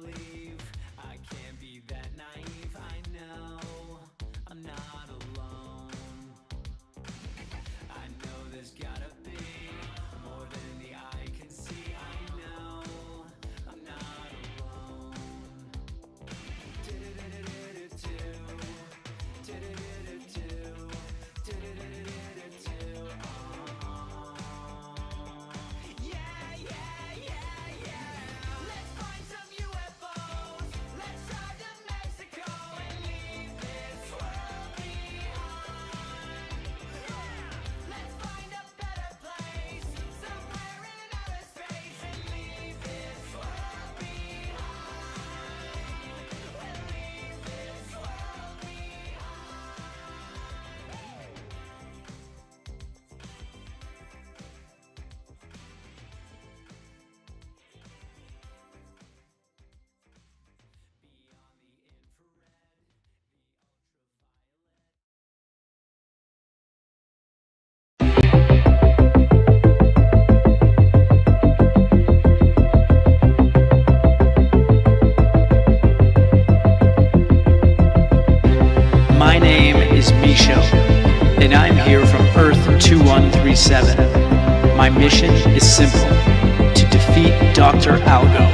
believe I can't be that naive. I know I'm not alone. I know there's gotta be more than the eye can see. I know I'm not alone. Yeah, yeah, yeah, yeah. Let's find some UFOs. Let's drive to Mexico and leave this world behind. Let's find a better place, somewhere in outer space, and leave this world behind. We'll leave this world beyond the infrared, the ultraviolet. My name is MISCHO, and I'm here from Earth 2137. My mission is simple: to defeat Dr. Algo.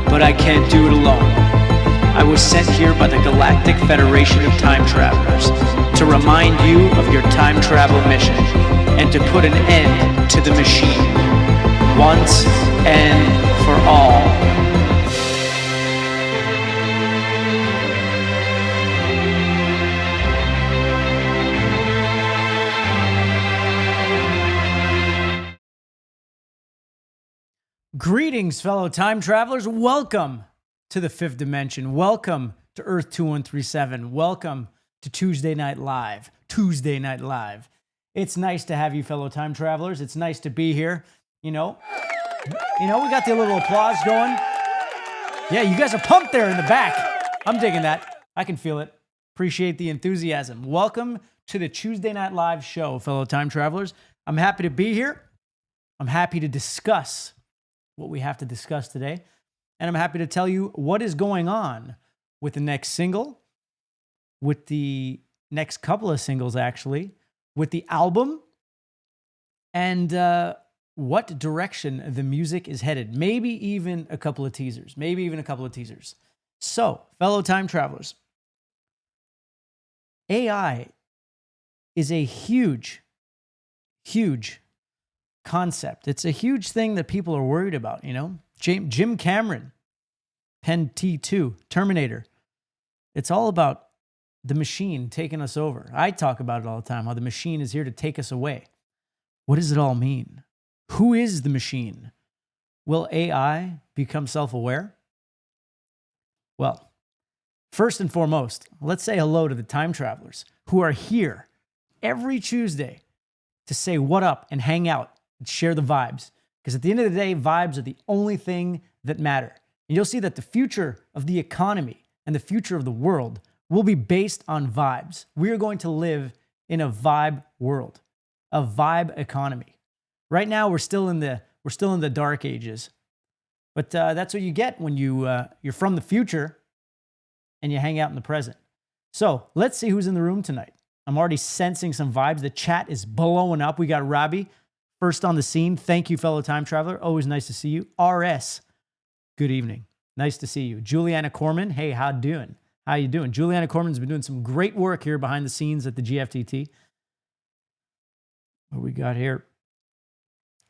But I can't do it alone. I was sent here by the Galactic Federation of Time Travelers to remind you of your time travel mission and to put an end to the machine once and for all. Greetings, fellow time travelers. Welcome to the fifth dimension. Welcome to Earth 2137. Welcome to Tuesday Night Live. Tuesday Night Live. It's nice to have you, fellow time travelers. It's nice to be here. We got the little applause going. Yeah, you guys are pumped there in the back. I'm digging that. I can feel it. Appreciate the enthusiasm. Welcome to the Tuesday Night Live show, fellow time travelers. I'm happy to be here. I'm happy to discuss what we have to discuss today. And I'm happy to tell you what is going on with the next single, with the next couple of singles, actually, with the album, and what direction the music is headed. Maybe even a couple of teasers. So, fellow time travelers, AI is a huge, huge concept. It's a huge thing that people are worried about, Jim Cameron, Pen T2, Terminator. It's all about the machine taking us over. I talk about it all the time, how the machine is here to take us away. What does it all mean? Who is the machine? Will AI become self-aware? Well, first and foremost, let's say hello to the time travelers who are here every Tuesday to say what up and hang out and share the vibes. Because at the end of the day, vibes are the only thing that matter. And you'll see that the future of the economy and the future of the world will be based on vibes. We are going to live in a vibe world, a vibe economy. Right now, we're still in the dark ages, but that's what you get when you're from the future and you hang out in the present. So let's see who's in the room tonight. I'm already sensing some vibes. The chat is blowing up. We got Robbie first on the scene. Thank you, fellow time traveler. Always nice to see you. RS, good evening. Nice to see you. Juliana Corman, hey, how you doing? Juliana Corman's been doing some great work here behind the scenes at the GFTT. What we got here?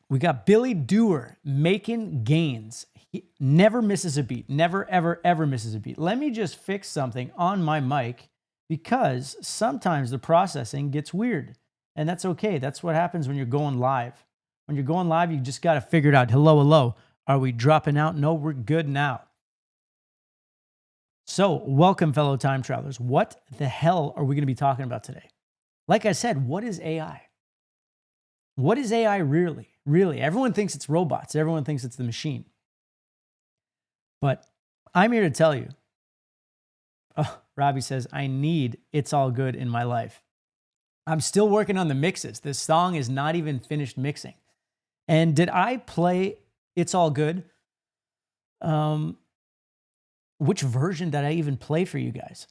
We got Billy Dewar making gains. He never misses a beat. Never, ever, ever misses a beat. Let me just fix something on my mic because sometimes the processing gets weird. And that's okay. That's what happens when you're going live. When you're going live, you just got to figure it out. Hello, hello. Are we dropping out? No, we're good now. So, welcome, fellow time travelers. What the hell are we going to be talking about today? Like I said, what is AI? What is AI really? Really, everyone thinks it's robots. Everyone thinks it's the machine. But I'm here to tell you. Oh, Robbie says, I need It's All Good in my life. I'm still working on the mixes. This song is not even finished mixing. And did I play It's All Good? which version did I even play for you guys?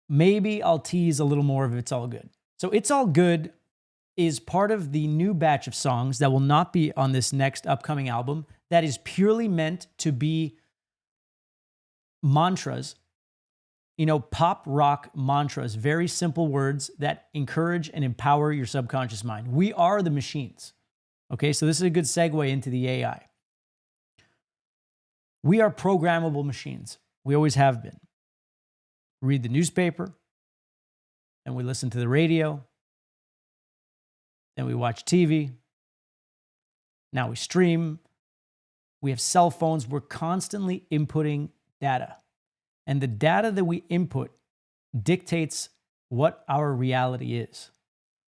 Maybe I'll tease a little more of It's All Good. So It's All Good is part of the new batch of songs that will not be on this next upcoming album that is purely meant to be mantras, pop rock mantras, very simple words that encourage and empower your subconscious mind. We are the machines. Okay, so this is a good segue into the AI. We are programmable machines. We always have been. Read the newspaper, and we listen to the radio, then we watch TV, now we stream, we have cell phones, we're constantly inputting data. And the data that we input dictates what our reality is.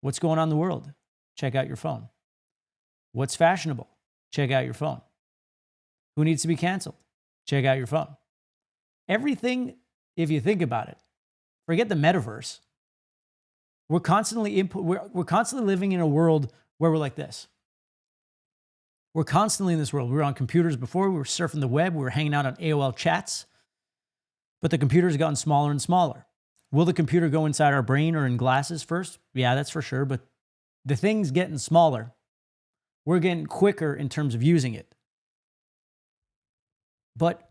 What's going on in the world? Check out your phone. What's fashionable? Check out your phone. Who needs to be canceled? Check out your phone. Everything, if you think about it, forget the metaverse. We're constantly living in a world where we're like this. We're constantly in this world. We were on computers before, we were surfing the web, we were hanging out on AOL chats, but the computers have gotten smaller and smaller. Will the computer go inside our brain or in glasses first? Yeah, that's for sure, but the thing's getting smaller. We're getting quicker in terms of using it. But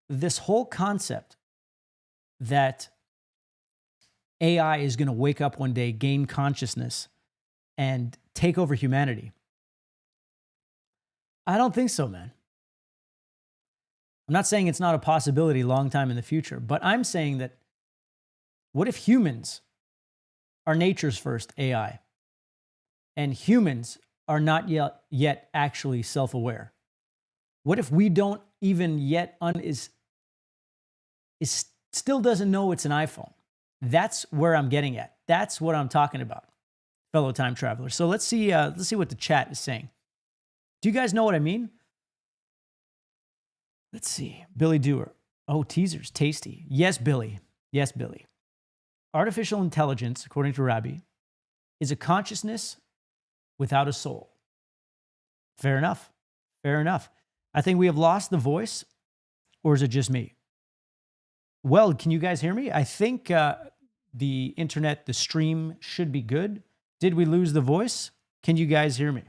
this whole concept that AI is going to wake up one day, gain consciousness, and take over humanity, I don't think so, man. I'm not saying it's not a possibility long time in the future, but I'm saying that what if humans are nature's first AI and humans are not yet actually self-aware? What if we don't even yet still doesn't know it's an iPhone? That's where I'm getting at. That's what I'm talking about, fellow time travelers. So let's see what the chat is saying. Do you guys know what I mean? Let's see. Billy Dewar. Oh, teasers, tasty. Yes, Billy. Yes, Billy. Artificial intelligence, according to Rabbi, is a consciousness without a soul. Fair enough. Fair enough. I think we have lost the voice, or is it just me? Well, can you guys hear me? I think the internet, the stream should be good. Did we lose the voice? Can you guys hear me?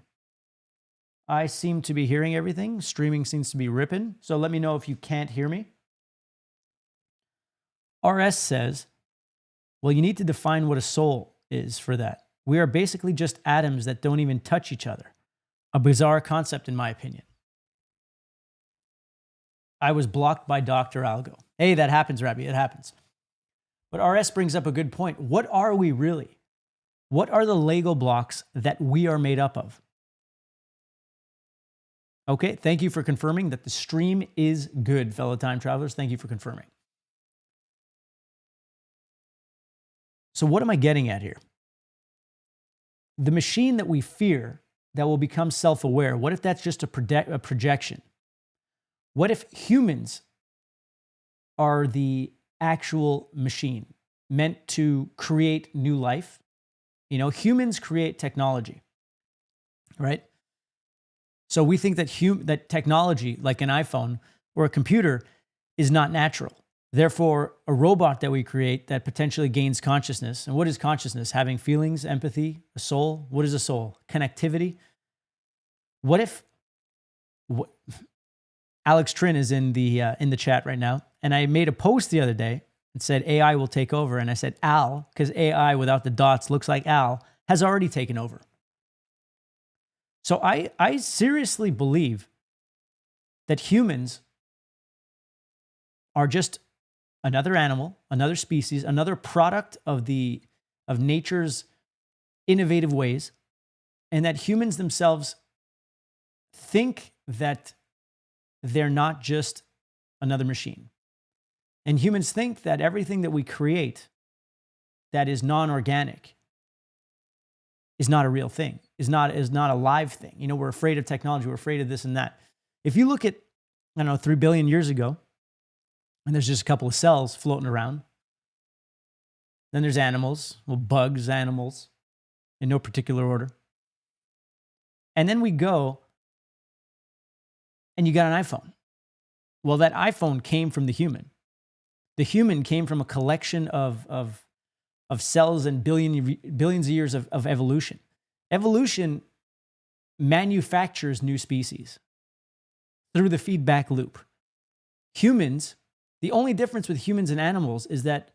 I seem to be hearing everything. Streaming seems to be ripping. So let me know if you can't hear me. RS says, well, you need to define what a soul is for that. We are basically just atoms that don't even touch each other. A bizarre concept, in my opinion. I was blocked by Dr. Algo. Hey, that happens, Rabbi. It happens. But RS brings up a good point. What are we really? What are the Lego blocks that we are made up of? Okay, thank you for confirming that the stream is good, fellow time travelers. Thank you for confirming. So what am I getting at here? The machine that we fear that will become self-aware, what if that's just a projection? What if humans are the actual machine meant to create new life? Humans create technology, right? So we think that that technology, like an iPhone or a computer, is not natural. Therefore, a robot that we create that potentially gains consciousness. And what is consciousness? Having feelings, empathy, a soul. What is a soul? Connectivity. What if Alex Trin is in the chat right now, and I made a post the other day and said AI will take over, and I said Al, because AI without the dots looks like Al, has already taken over. So I seriously believe that humans are just another animal, another species, another product of nature's innovative ways, and that humans themselves think that they're not just another machine. And humans think that everything that we create that is non-organic is not a real thing, is not a live thing. We're afraid of technology, we're afraid of this and that. If you look at, 3 billion years ago, and there's just a couple of cells floating around, then there's animals, bugs, animals, in no particular order. And then we go, and you got an iPhone. Well, that iPhone came from the human. The human came from a collection of cells and billions of years of evolution. Evolution manufactures new species through the feedback loop. Humans, the only difference with humans and animals is that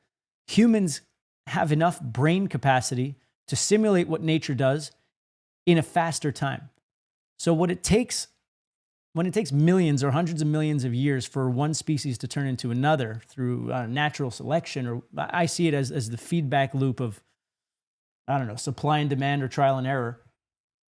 humans have enough brain capacity to simulate what nature does in a faster time. So when it takes millions or hundreds of millions of years for one species to turn into another through natural selection, or I see it as the feedback loop of, I don't know, supply and demand or trial and error,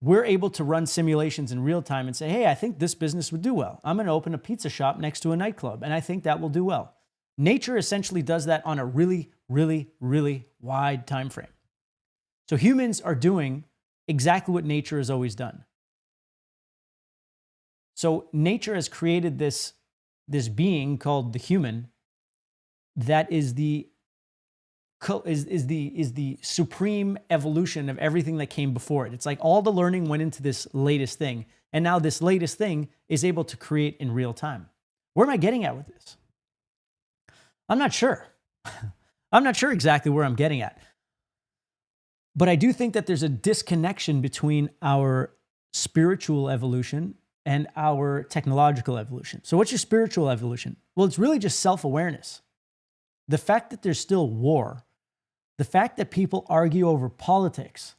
we're able to run simulations in real time and say, hey, I think this business would do well. I'm going to open a pizza shop next to a nightclub, and I think that will do well. Nature essentially does that on a really, really, really wide time frame. So humans are doing exactly what nature has always done. So nature has created this being called the human that is the supreme evolution of everything that came before it. It's like all the learning went into this latest thing, and now this latest thing is able to create in real time. Where am I getting at with this? I'm not sure. I'm not sure exactly where I'm getting at. But I do think that there's a disconnection between our spiritual evolution and our technological evolution. So what's your spiritual evolution? Well, it's really just self-awareness. The fact that there's still war, the fact that people argue over politics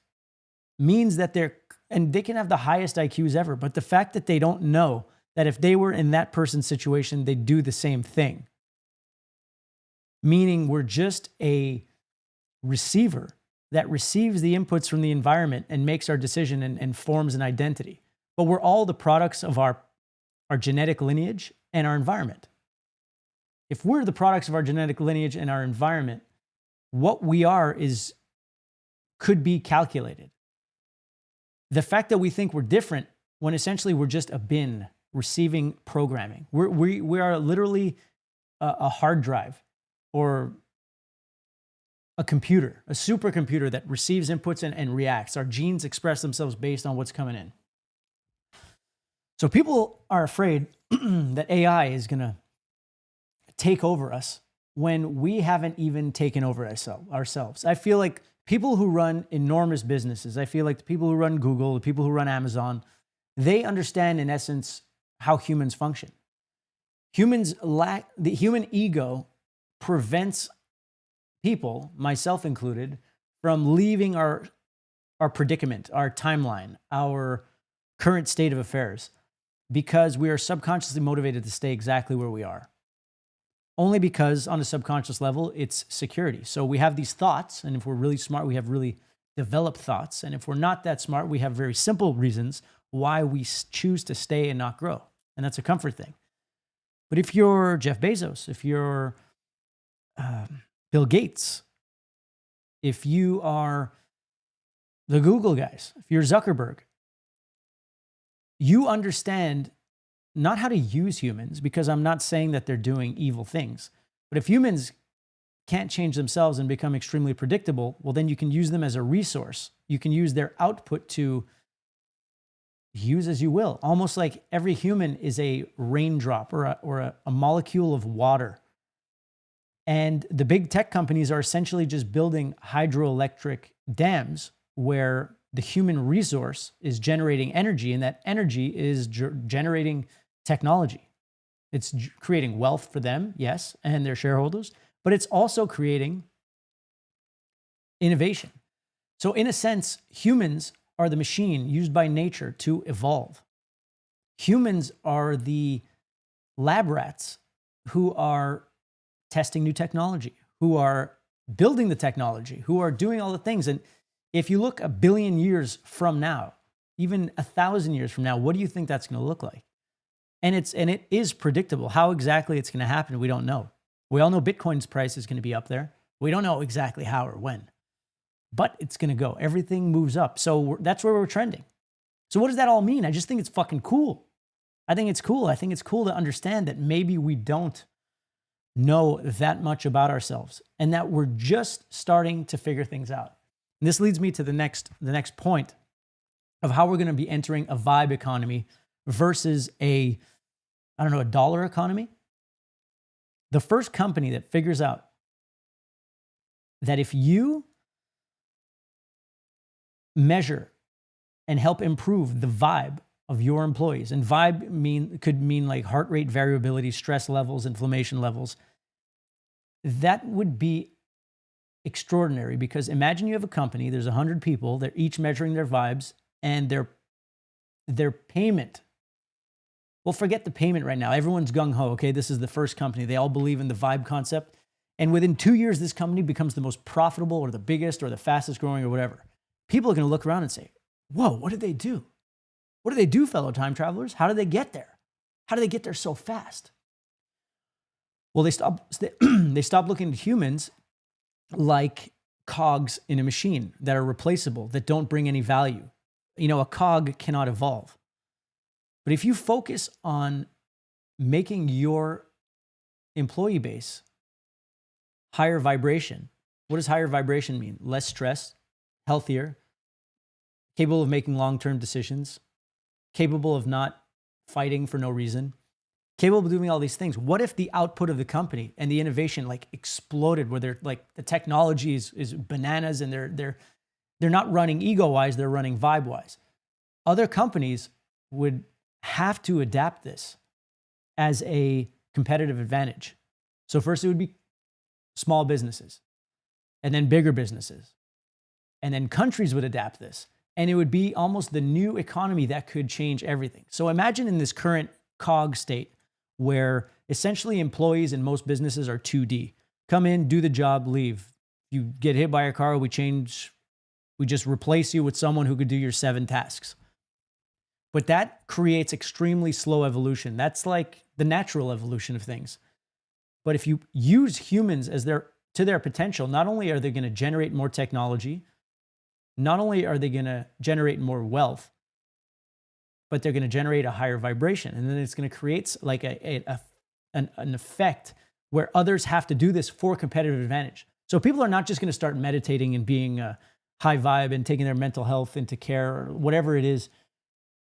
means that they can have the highest IQs ever, but the fact that they don't know that if they were in that person's situation, they'd do the same thing. Meaning we're just a receiver that receives the inputs from the environment and makes our decision and forms an identity. But we're all the products of our genetic lineage and our environment. If we're the products of our genetic lineage and our environment, what we are could be calculated. The fact that we think we're different when essentially we're just a bin receiving programming. We are literally a hard drive or a computer, a supercomputer that receives inputs and reacts. Our genes express themselves based on what's coming in. So people are afraid that AI is going to take over us when we haven't even taken over ourselves. I feel like people who run enormous businesses, I feel like the people who run Google, the people who run Amazon, they understand in essence how humans function. The human ego prevents people, myself included, from leaving our predicament, our timeline, our current state of affairs, because we are subconsciously motivated to stay exactly where we are. Only because on a subconscious level, it's security. So we have these thoughts, and if we're really smart, we have really developed thoughts. And if we're not that smart, we have very simple reasons why we choose to stay and not grow. And that's a comfort thing. But if you're Jeff Bezos, if you're Bill Gates, if you are the Google guys, if you're Zuckerberg, you understand not how to use humans, because I'm not saying that they're doing evil things. But if humans can't change themselves and become extremely predictable, well, then you can use them as a resource. You can use their output to use as you will. Almost like every human is a raindrop or a molecule of water. And the big tech companies are essentially just building hydroelectric dams where the human resource is generating energy, and that energy is generating technology. It's creating wealth for them, yes, and their shareholders, but it's also creating innovation. So in a sense, humans are the machine used by nature to evolve. Humans are the lab rats who are testing new technology, who are building the technology, who are doing all the things. And if you look 1 billion years from now, even 1,000 years from now, what do you think that's going to look like? And it is predictable. How exactly it's going to happen, we don't know. We all know Bitcoin's price is going to be up there. We don't know exactly how or when, but it's going to go. Everything moves up. So that's where we're trending. So what does that all mean? I just think it's fucking cool. I think it's cool. I think it's cool to understand that maybe we don't know that much about ourselves and that we're just starting to figure things out. And this leads me to the next point of how we're going to be entering a vibe economy versus a dollar economy. The first company that figures out that if you measure and help improve the vibe of your employees, and vibe could mean like heart rate variability, stress levels, inflammation levels, that would be extraordinary. Because imagine you have a company, there's 100 people, they're each measuring their vibes, and their payment. Well, forget the payment right now. Everyone's gung-ho, okay? This is the first company. They all believe in the vibe concept. And within 2 years, this company becomes the most profitable or the biggest or the fastest growing or whatever. People are going to look around and say, whoa, what did they do? What did they do, fellow time travelers? How did they get there? How did they get there so fast? Well, they stop looking at humans like cogs in a machine that are replaceable, that don't bring any value. You know, a cog cannot evolve. But if you focus on making your employee base higher vibration, what does higher vibration mean? Less stress, healthier, capable of making long-term decisions, capable of not fighting for no reason, capable of doing all these things. What if the output of the company and the innovation like exploded, where they're like the technology is bananas, and they're not running ego-wise, they're running vibe-wise? Other companies would have to adapt this as a competitive advantage. So first it would be small businesses, and then bigger businesses, and then countries would adapt this, and it would be almost the new economy that could change everything. So imagine in this current cog state where essentially employees in most businesses are 2D. Come in, do the job, leave. You get hit by a car, we just replace you with someone who could do your 7 tasks. But that creates extremely slow evolution. That's like the natural evolution of things. But if you use humans to their potential, not only are they going to generate more technology, not only are they going to generate more wealth, but they're going to generate a higher vibration. And then it's going to create like an effect where others have to do this for competitive advantage. So people are not just going to start meditating and being a high vibe and taking their mental health into care or whatever it is,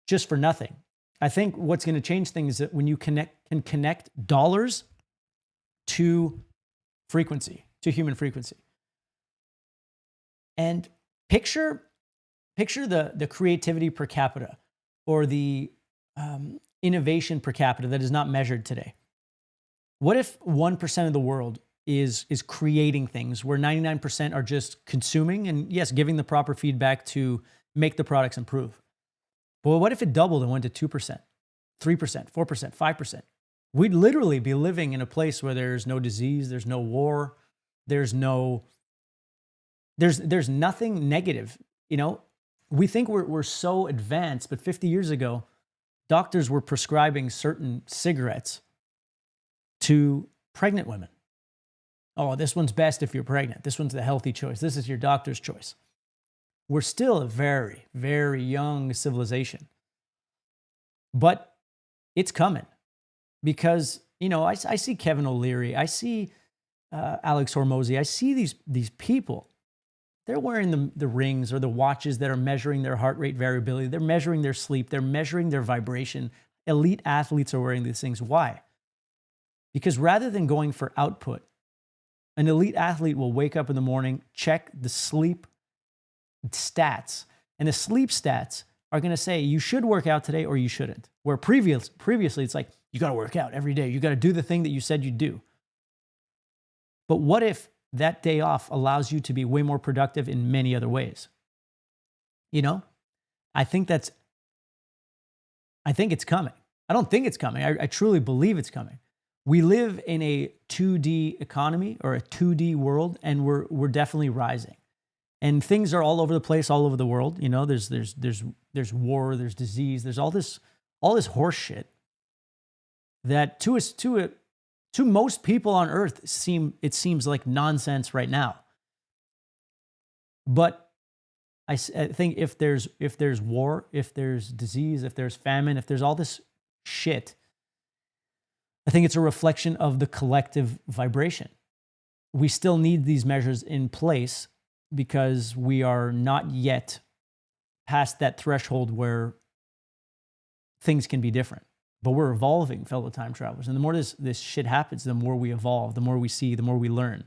just for nothing. I think what's going to change things is that when you can connect dollars to frequency, to human frequency. And picture the creativity per capita, or the innovation per capita that is not measured today. What if 1% of the world is creating things where 99% are just consuming and, yes, giving the proper feedback to make the products improve? But what if it doubled and went to 2%, 3%, 4%, 5%? We'd literally be living in a place where there's no disease, there's no war, there's nothing negative. You know, we think we're so advanced, but 50 years ago, doctors were prescribing certain cigarettes to pregnant women. Oh, this one's best if you're pregnant. This one's the healthy choice. This is your doctor's choice. We're still a very, very young civilization. But it's coming because, you know, I see Kevin O'Leary. I see Alex Hormozy. I see these people. They're wearing the rings or the watches that are measuring their heart rate variability. They're measuring their sleep. They're measuring their vibration. Elite athletes are wearing these things. Why? Because rather than going for output, an elite athlete will wake up in the morning, check the sleep stats, and the sleep stats are going to say you should work out today or you shouldn't. Where previously it's like, you got to work out every day. You got to do the thing that you said you'd do. But what if that day off allows you to be way more productive in many other ways? You know, I think it's coming. I don't think it's coming. I truly believe it's coming. We live in a 2D economy or a 2D world, and we're definitely rising. And things are all over the place, all over the world. You know, there's war, there's disease, there's all this horse shit that to most people on Earth seems like nonsense right now. But I think if there's war, if there's disease, if there's famine, if there's all this shit, I think it's a reflection of the collective vibration. We still need these measures in place because we are not yet past that threshold where things can be different. But we're evolving, fellow time travelers. And the more this shit happens, the more we evolve, the more we see, the more we learn.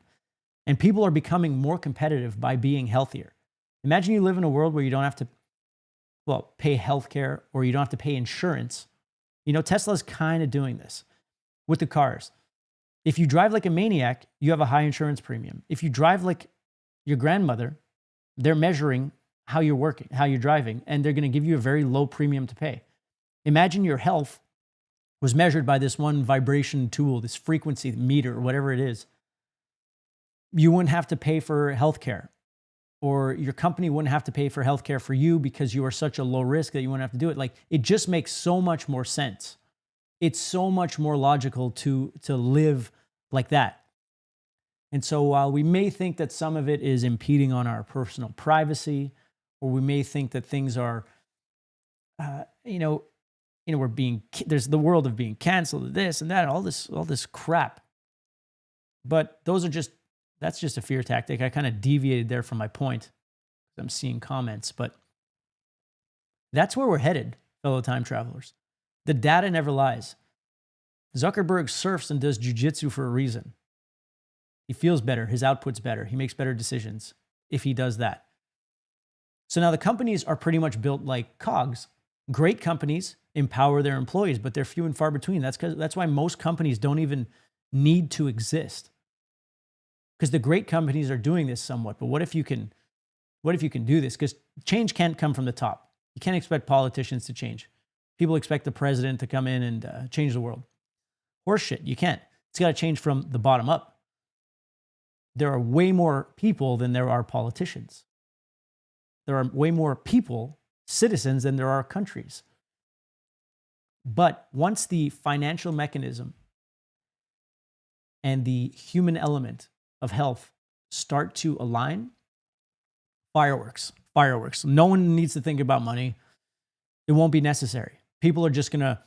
And people are becoming more competitive by being healthier. Imagine you live in a world where you don't have to, pay healthcare, or you don't have to pay insurance. You know, Tesla's kind of doing this with the cars. If you drive like a maniac, you have a high insurance premium. If you drive like your grandmother, they're measuring how you're working, how you're driving, and they're going to give you a very low premium to pay. Imagine your health was measured by this one vibration tool, this frequency meter, or whatever it is. You wouldn't have to pay for healthcare, or your company wouldn't have to pay for healthcare for you because you are such a low risk that you wouldn't have to do it. Like, it just makes so much more sense. It's so much more logical to live like that. And so while we may think that some of it is impeding on our personal privacy, or we may think that things are, we're there's the world of being canceled, this and that, all this crap. But that's just a fear tactic. I kind of deviated there from my point. I'm seeing comments, but that's where we're headed, fellow time travelers. The data never lies. Zuckerberg surfs and does jujitsu for a reason. He feels better. His output's better. He makes better decisions if he does that. So now the companies are pretty much built like cogs. Great companies empower their employees, but they're few and far between. That's why most companies don't even need to exist. Because the great companies are doing this somewhat. But what if you can do this? Because change can't come from the top. You can't expect politicians to change. People expect the president to come in and change the world. Horseshit, you can't. It's got to change from the bottom up. There are way more people than there are politicians. There are way more people, citizens, than there are countries. But once the financial mechanism and the human element of health start to align, fireworks. No one needs to think about money. It won't be necessary. People are just going to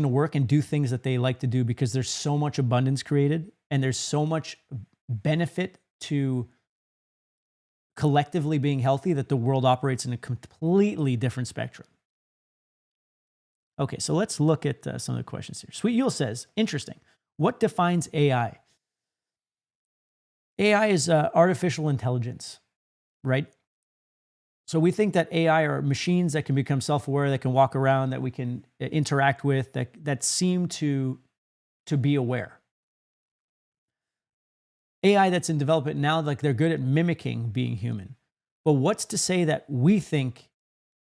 work and do things that they like to do because there's so much abundance created and there's so much benefit to collectively being healthy that the world operates in a completely different spectrum. Okay, so let's look at some of the questions here. Sweet Yule says, interesting. What defines AI? AI is artificial intelligence, right? So we think that AI are machines that can become self-aware, that can walk around, that we can interact with, that seem to be aware. AI that's in development now, like they're good at mimicking being human. But what's to say that we think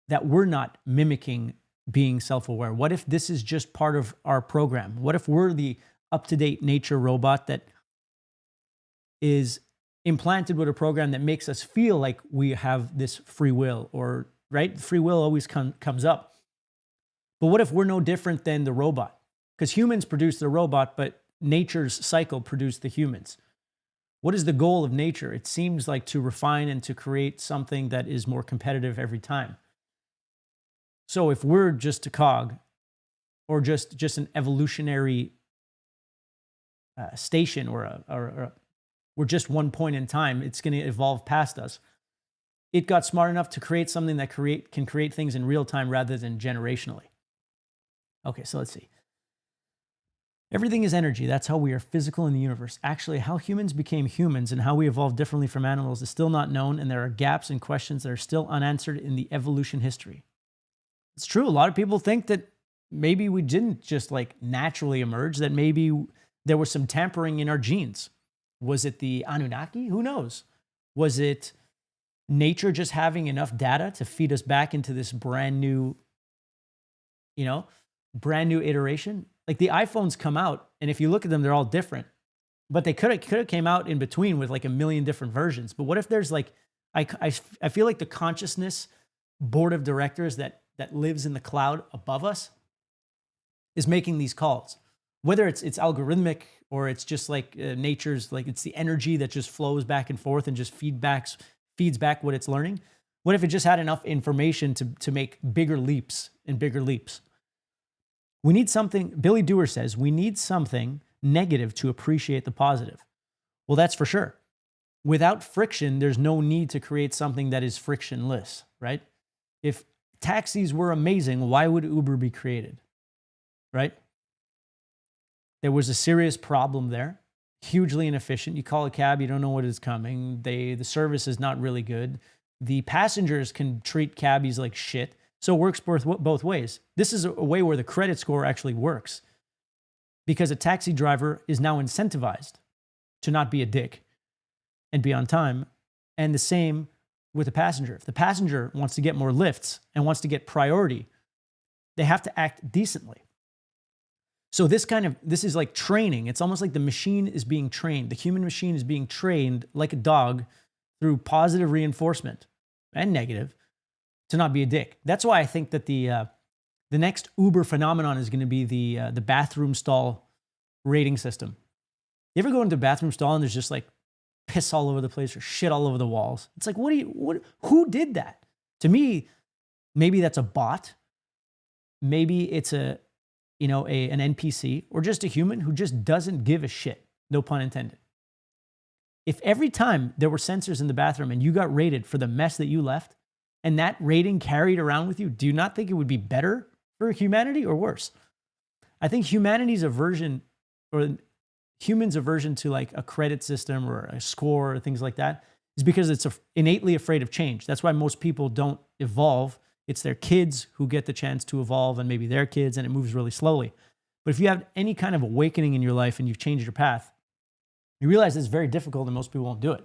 that we're not mimicking being self-aware? What if this is just part of our program? What if we're the up-to-date nature robot that is implanted with a program that makes us feel like we have this free will, or right? Free will always comes up. But what if we're no different than the robot? Because humans produce the robot, but nature's cycle produced the humans. What is the goal of nature? It seems like to refine and to create something that is more competitive every time. So if we're just a cog, or just an evolutionary station, or we're just one point in time, it's going to evolve past us. It got smart enough to create something that can create things in real time rather than generationally. Okay, so let's see. Everything is energy. That's how we are physical in the universe. Actually, how humans became humans and how we evolved differently from animals is still not known, and there are gaps and questions that are still unanswered in the evolution history. It's true. A lot of people think that maybe we didn't just like naturally emerge, that maybe there was some tampering in our genes. Was it the Anunnaki? Who knows? Was it nature just having enough data to feed us back into this brand new iteration? Like the iPhones come out, and if you look at them, they're all different. But they could have came out in between with like a million different versions. But what if there's like, I feel like the consciousness board of directors that lives in the cloud above us is making these calls. Whether it's algorithmic or it's just like nature's, like it's the energy that just flows back and forth and just feeds back what it's learning. What if it just had enough information to make bigger leaps and bigger leaps? We need something, Billy Dewar says, we need something negative to appreciate the positive. Well, that's for sure. Without friction, there's no need to create something that is frictionless, right? If taxis were amazing, why would Uber be created? Right? There was a serious problem there, hugely inefficient. You call a cab, you don't know what is coming. The service is not really good. The passengers can treat cabbies like shit. So it works both ways. This is a way where the credit score actually works because a taxi driver is now incentivized to not be a dick and be on time. And the same with the passenger. If the passenger wants to get more lifts and wants to get priority, they have to act decently. So this is like training. It's almost like the machine is being trained. The human machine is being trained like a dog through positive reinforcement and negative to not be a dick. That's why I think that the next Uber phenomenon is going to be the bathroom stall rating system. You ever go into a bathroom stall and there's just like piss all over the place or shit all over the walls? It's like, who did that? To me, maybe that's a bot. Maybe it's an NPC or just a human who just doesn't give a shit. No pun intended. If every time there were sensors in the bathroom and you got rated for the mess that you left and that rating carried around with you, do you not think it would be better for humanity or worse? I think humanity's aversion or humans' aversion to like a credit system or a score or things like that is because it's innately afraid of change. That's why most people don't evolve. It's their kids who get the chance to evolve and maybe their kids, and it moves really slowly. But if you have any kind of awakening in your life and you've changed your path, you realize it's very difficult and most people won't do it.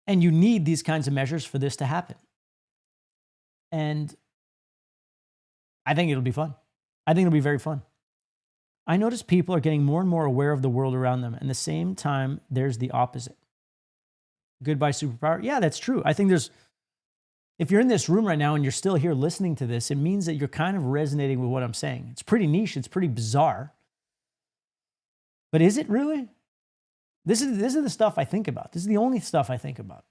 And you need these kinds of measures for this to happen. And I think it'll be fun. I think it'll be very fun. I notice people are getting more and more aware of the world around them. And at the same time, there's the opposite. Goodbye superpower. Yeah, that's true. I think if you're in this room right now and you're still here listening to this, it means that you're kind of resonating with what I'm saying. It's pretty niche. It's pretty bizarre. But is it really? This is the stuff I think about. This is the only stuff I think about.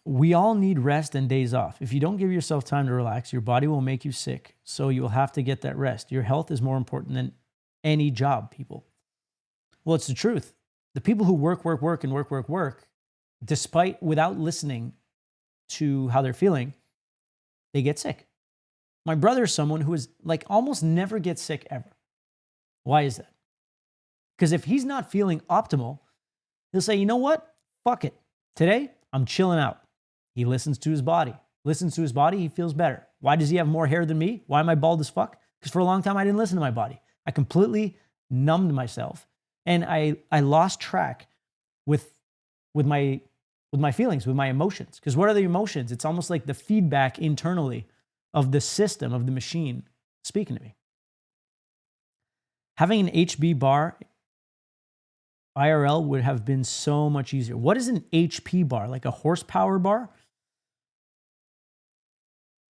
We all need rest and days off. If you don't give yourself time to relax, your body will make you sick. So you will have to get that rest. Your health is more important than any job, people. Well, it's the truth. The people who work, without listening to how they're feeling, they get sick. My brother is someone who is like almost never gets sick ever. Why is that? Because if he's not feeling optimal, he'll say, you know what? Fuck it. Today, I'm chilling out. He listens to his body. He feels better. Why does he have more hair than me? Why am I bald as fuck? Because for a long time, I didn't listen to my body. I completely numbed myself. And I lost track with my feelings, with my emotions. Because what are the emotions? It's almost like the feedback internally of the system, of the machine speaking to me. Having an HB bar IRL would have been so much easier. What is an HP bar? Like a horsepower bar?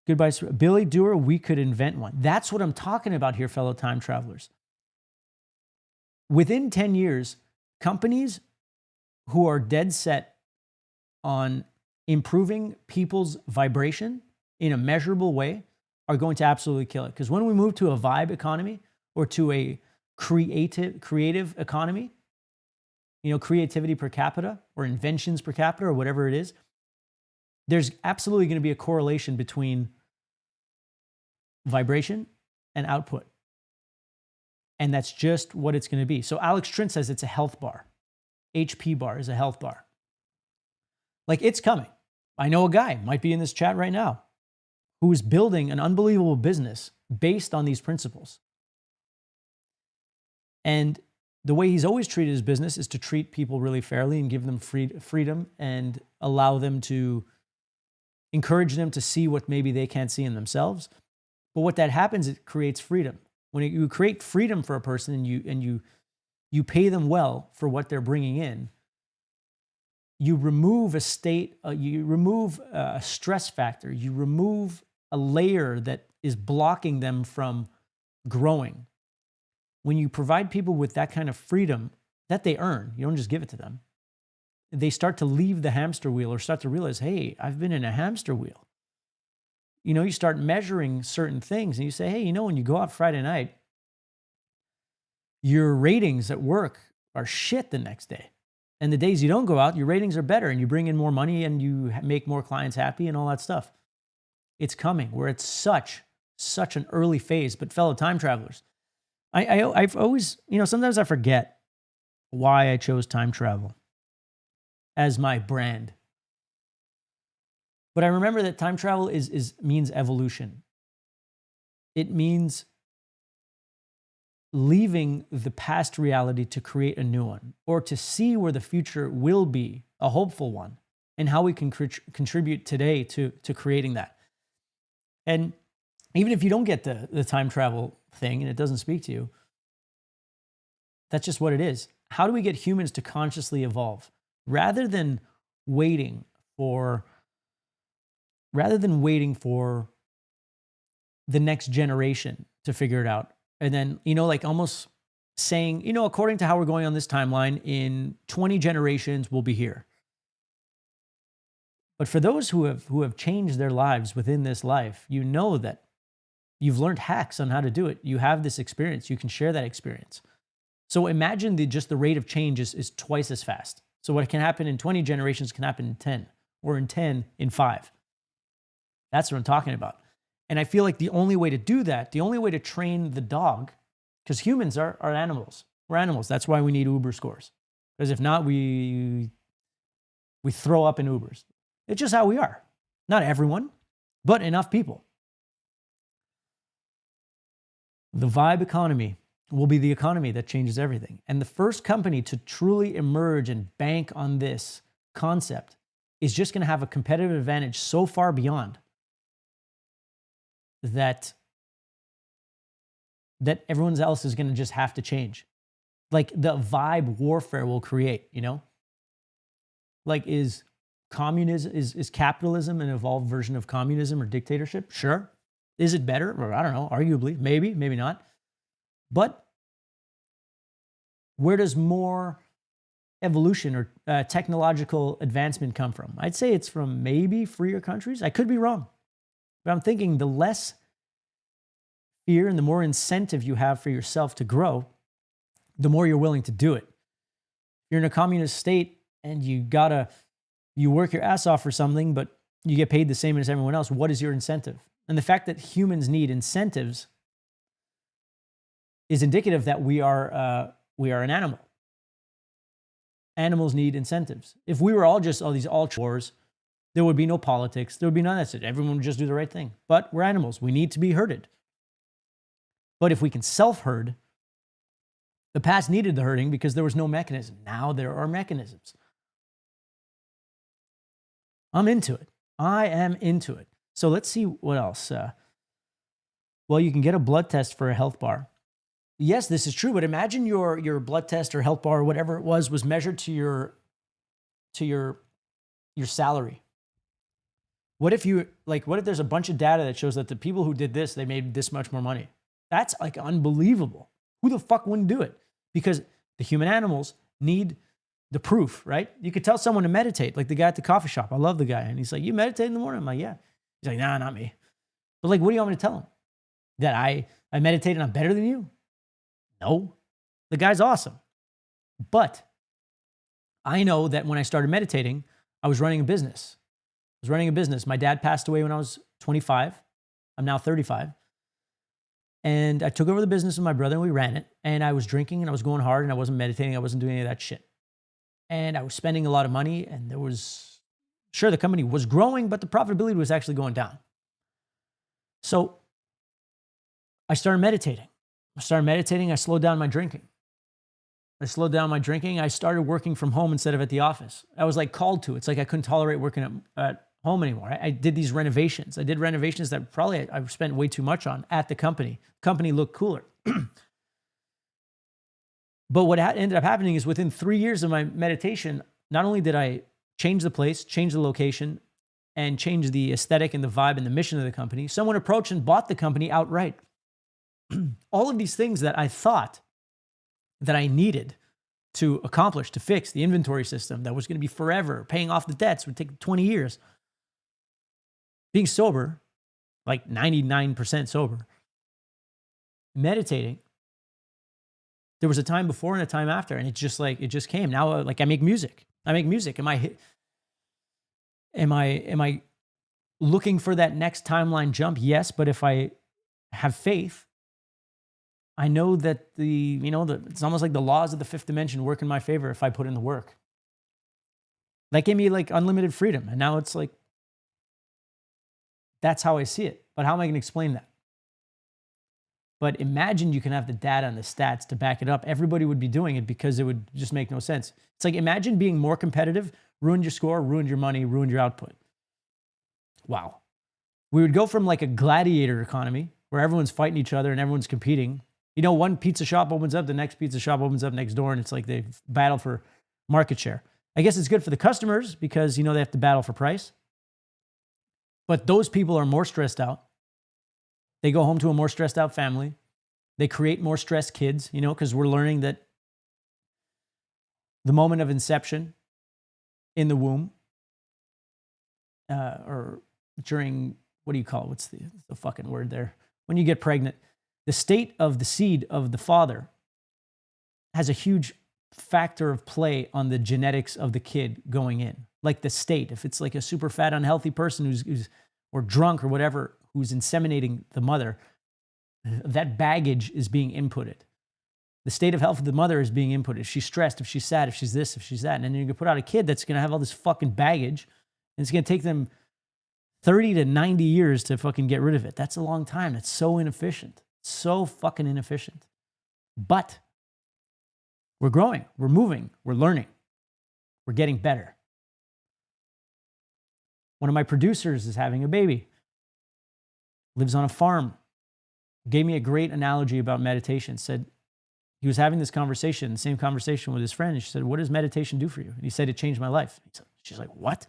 Goodbye, Billy Dewar, we could invent one. That's what I'm talking about here, fellow time travelers. Within 10 years, companies who are dead set on improving people's vibration in a measurable way are going to absolutely kill it. Because when we move to a vibe economy or to a creative economy, creativity per capita or inventions per capita or whatever it is, there's absolutely going to be a correlation between vibration and output. And that's just what it's going to be. So Alex Trent says it's a health bar. HP bar is a health bar. Like, it's coming. I know a guy, might be in this chat right now, who is building an unbelievable business based on these principles. And the way he's always treated his business is to treat people really fairly and give them freedom and allow them to encourage them to see what maybe they can't see in themselves. But what that happens, it creates freedom. When you create freedom for a person and you pay them well for what they're bringing in, you remove a stress factor, you remove a layer that is blocking them from growing. When you provide people with that kind of freedom that they earn, you don't just give it to them, they start to leave the hamster wheel or start to realize, hey, I've been in a hamster wheel. You start measuring certain things and you say, hey, when you go out Friday night, your ratings at work are shit the next day. And the days you don't go out, your ratings are better and you bring in more money and you make more clients happy and all that stuff. It's coming. We're at such an early phase. But fellow time travelers, I've always, sometimes I forget why I chose time travel as my brand. But I remember that time travel means evolution. It means leaving the past reality to create a new one, or to see where the future will be, a hopeful one, and how we can contribute today to creating that. And even if you don't get the time travel thing and it doesn't speak to you, that's just what it is. How do we get humans to consciously evolve rather than waiting for the next generation to figure it out? And then, like almost saying, according to how we're going on this timeline, in 20 generations, we'll be here. But for those who have changed their lives within this life, you know that you've learned hacks on how to do it. You have this experience. You can share that experience. So imagine just the rate of change is twice as fast. So what can happen in 20 generations can happen in 10, or in 10 in 5. That's what I'm talking about. And I feel like the only way to do that, the only way to train the dog, because humans are animals. We're animals. That's why we need Uber scores. Because if not, we throw up in Ubers. It's just how we are. Not everyone, but enough people. The vibe economy will be the economy that changes everything. And the first company to truly emerge and bank on this concept is just going to have a competitive advantage so far beyond that everyone else is going to just have to change. Like the vibe warfare will create, Like is communism, is capitalism an evolved version of communism or dictatorship? Sure. Is it better? Or I don't know, arguably, maybe not. But where does more evolution or technological advancement come from? I'd say it's from maybe freer countries. I could be wrong. But I'm thinking the less fear and the more incentive you have for yourself to grow, the more you're willing to do it. If you're in a communist state and you work your ass off for something, but you get paid the same as everyone else, what is your incentive? And the fact that humans need incentives is indicative that we are an animal. Animals need incentives. If we were all just these wars, there would be no politics. There would be none of that. Everyone would just do the right thing. But we're animals. We need to be herded. But if we can self-herd, the past needed the herding because there was no mechanism. Now there are mechanisms. I'm into it. I am into it. So let's see what else. Well, you can get a blood test for a health bar. Yes, this is true, but imagine your blood test or health bar or whatever it was measured to your salary. What if there's a bunch of data that shows that the people who did this, they made this much more money? That's like unbelievable. Who the fuck wouldn't do it? Because the human animals need the proof, right? You could tell someone to meditate, like the guy at the coffee shop. I love the guy. And he's like, you meditate in the morning? I'm like, yeah. He's like, nah, not me. But like, what do you want me to tell him? That I meditate and I'm better than you? No. The guy's awesome. But I know that when I started meditating, I was running a business. My dad passed away when I was 25. I'm now 35. And I took over the business with my brother and we ran it. And I was drinking and I was going hard and I wasn't meditating. I wasn't doing any of that shit. And I was spending a lot of money and the company was growing, but the profitability was actually going down. So I started meditating. I slowed down my drinking. I started working from home instead of at the office. I was like called to. It's like I couldn't tolerate working at home anymore. I did these renovations. I did renovations that probably I spent way too much on at the company. Company looked cooler. But what ended up happening is within 3 years of my meditation, not only did I change the place, change the location, and change the aesthetic and the vibe and the mission of the company, someone approached and bought the company outright. All of these things that I thought that I needed to accomplish, to fix the inventory system that was going to be forever, paying off the debts would take 20 years. Being sober, like 99% sober, meditating, There was a time before and a time after, and it just came. Now, like, I make music. Am I looking for that next timeline jump? Yes, but if I have faith, I know that it's almost like the laws of the fifth dimension work in my favor if I put in the work. That gave me like unlimited freedom. And now it's like, that's how I see it. But how am I going to explain that? But imagine you can have the data and the stats to back it up. Everybody would be doing it because it would just make no sense. It's like, imagine being more competitive, ruined your score, ruined your money, ruined your output. Wow. We would go from like a gladiator economy where everyone's fighting each other and everyone's competing. One pizza shop opens up, the next pizza shop opens up next door, and it's like they battle for market share. I guess it's good for the customers because, they have to battle for price. But those people are more stressed out. They go home to a more stressed out family. They create more stressed kids, because we're learning that the moment of inception in the womb, or during, what do you call it? What's the fucking word there? When you get pregnant, the state of the seed of the father has a huge factor of play on the genetics of the kid going in. Like the state, if it's like a super fat, unhealthy person who's or drunk or whatever, who's inseminating the mother, that baggage is being inputted. The state of health of the mother is being inputted. If she's stressed, if she's sad, if she's this, if she's that. And then you're going to put out a kid that's going to have all this fucking baggage, and it's going to take them 30 to 90 years to fucking get rid of it. That's a long time. That's so inefficient. So fucking inefficient. But we're growing, we're moving, we're learning, we're getting better. One of my producers is having a baby, lives on a farm, gave me a great analogy about meditation. Said he was having this conversation, the same conversation with his friend, and she said, "What does meditation do for you?" And he said, "It changed my life." She's like, "What?"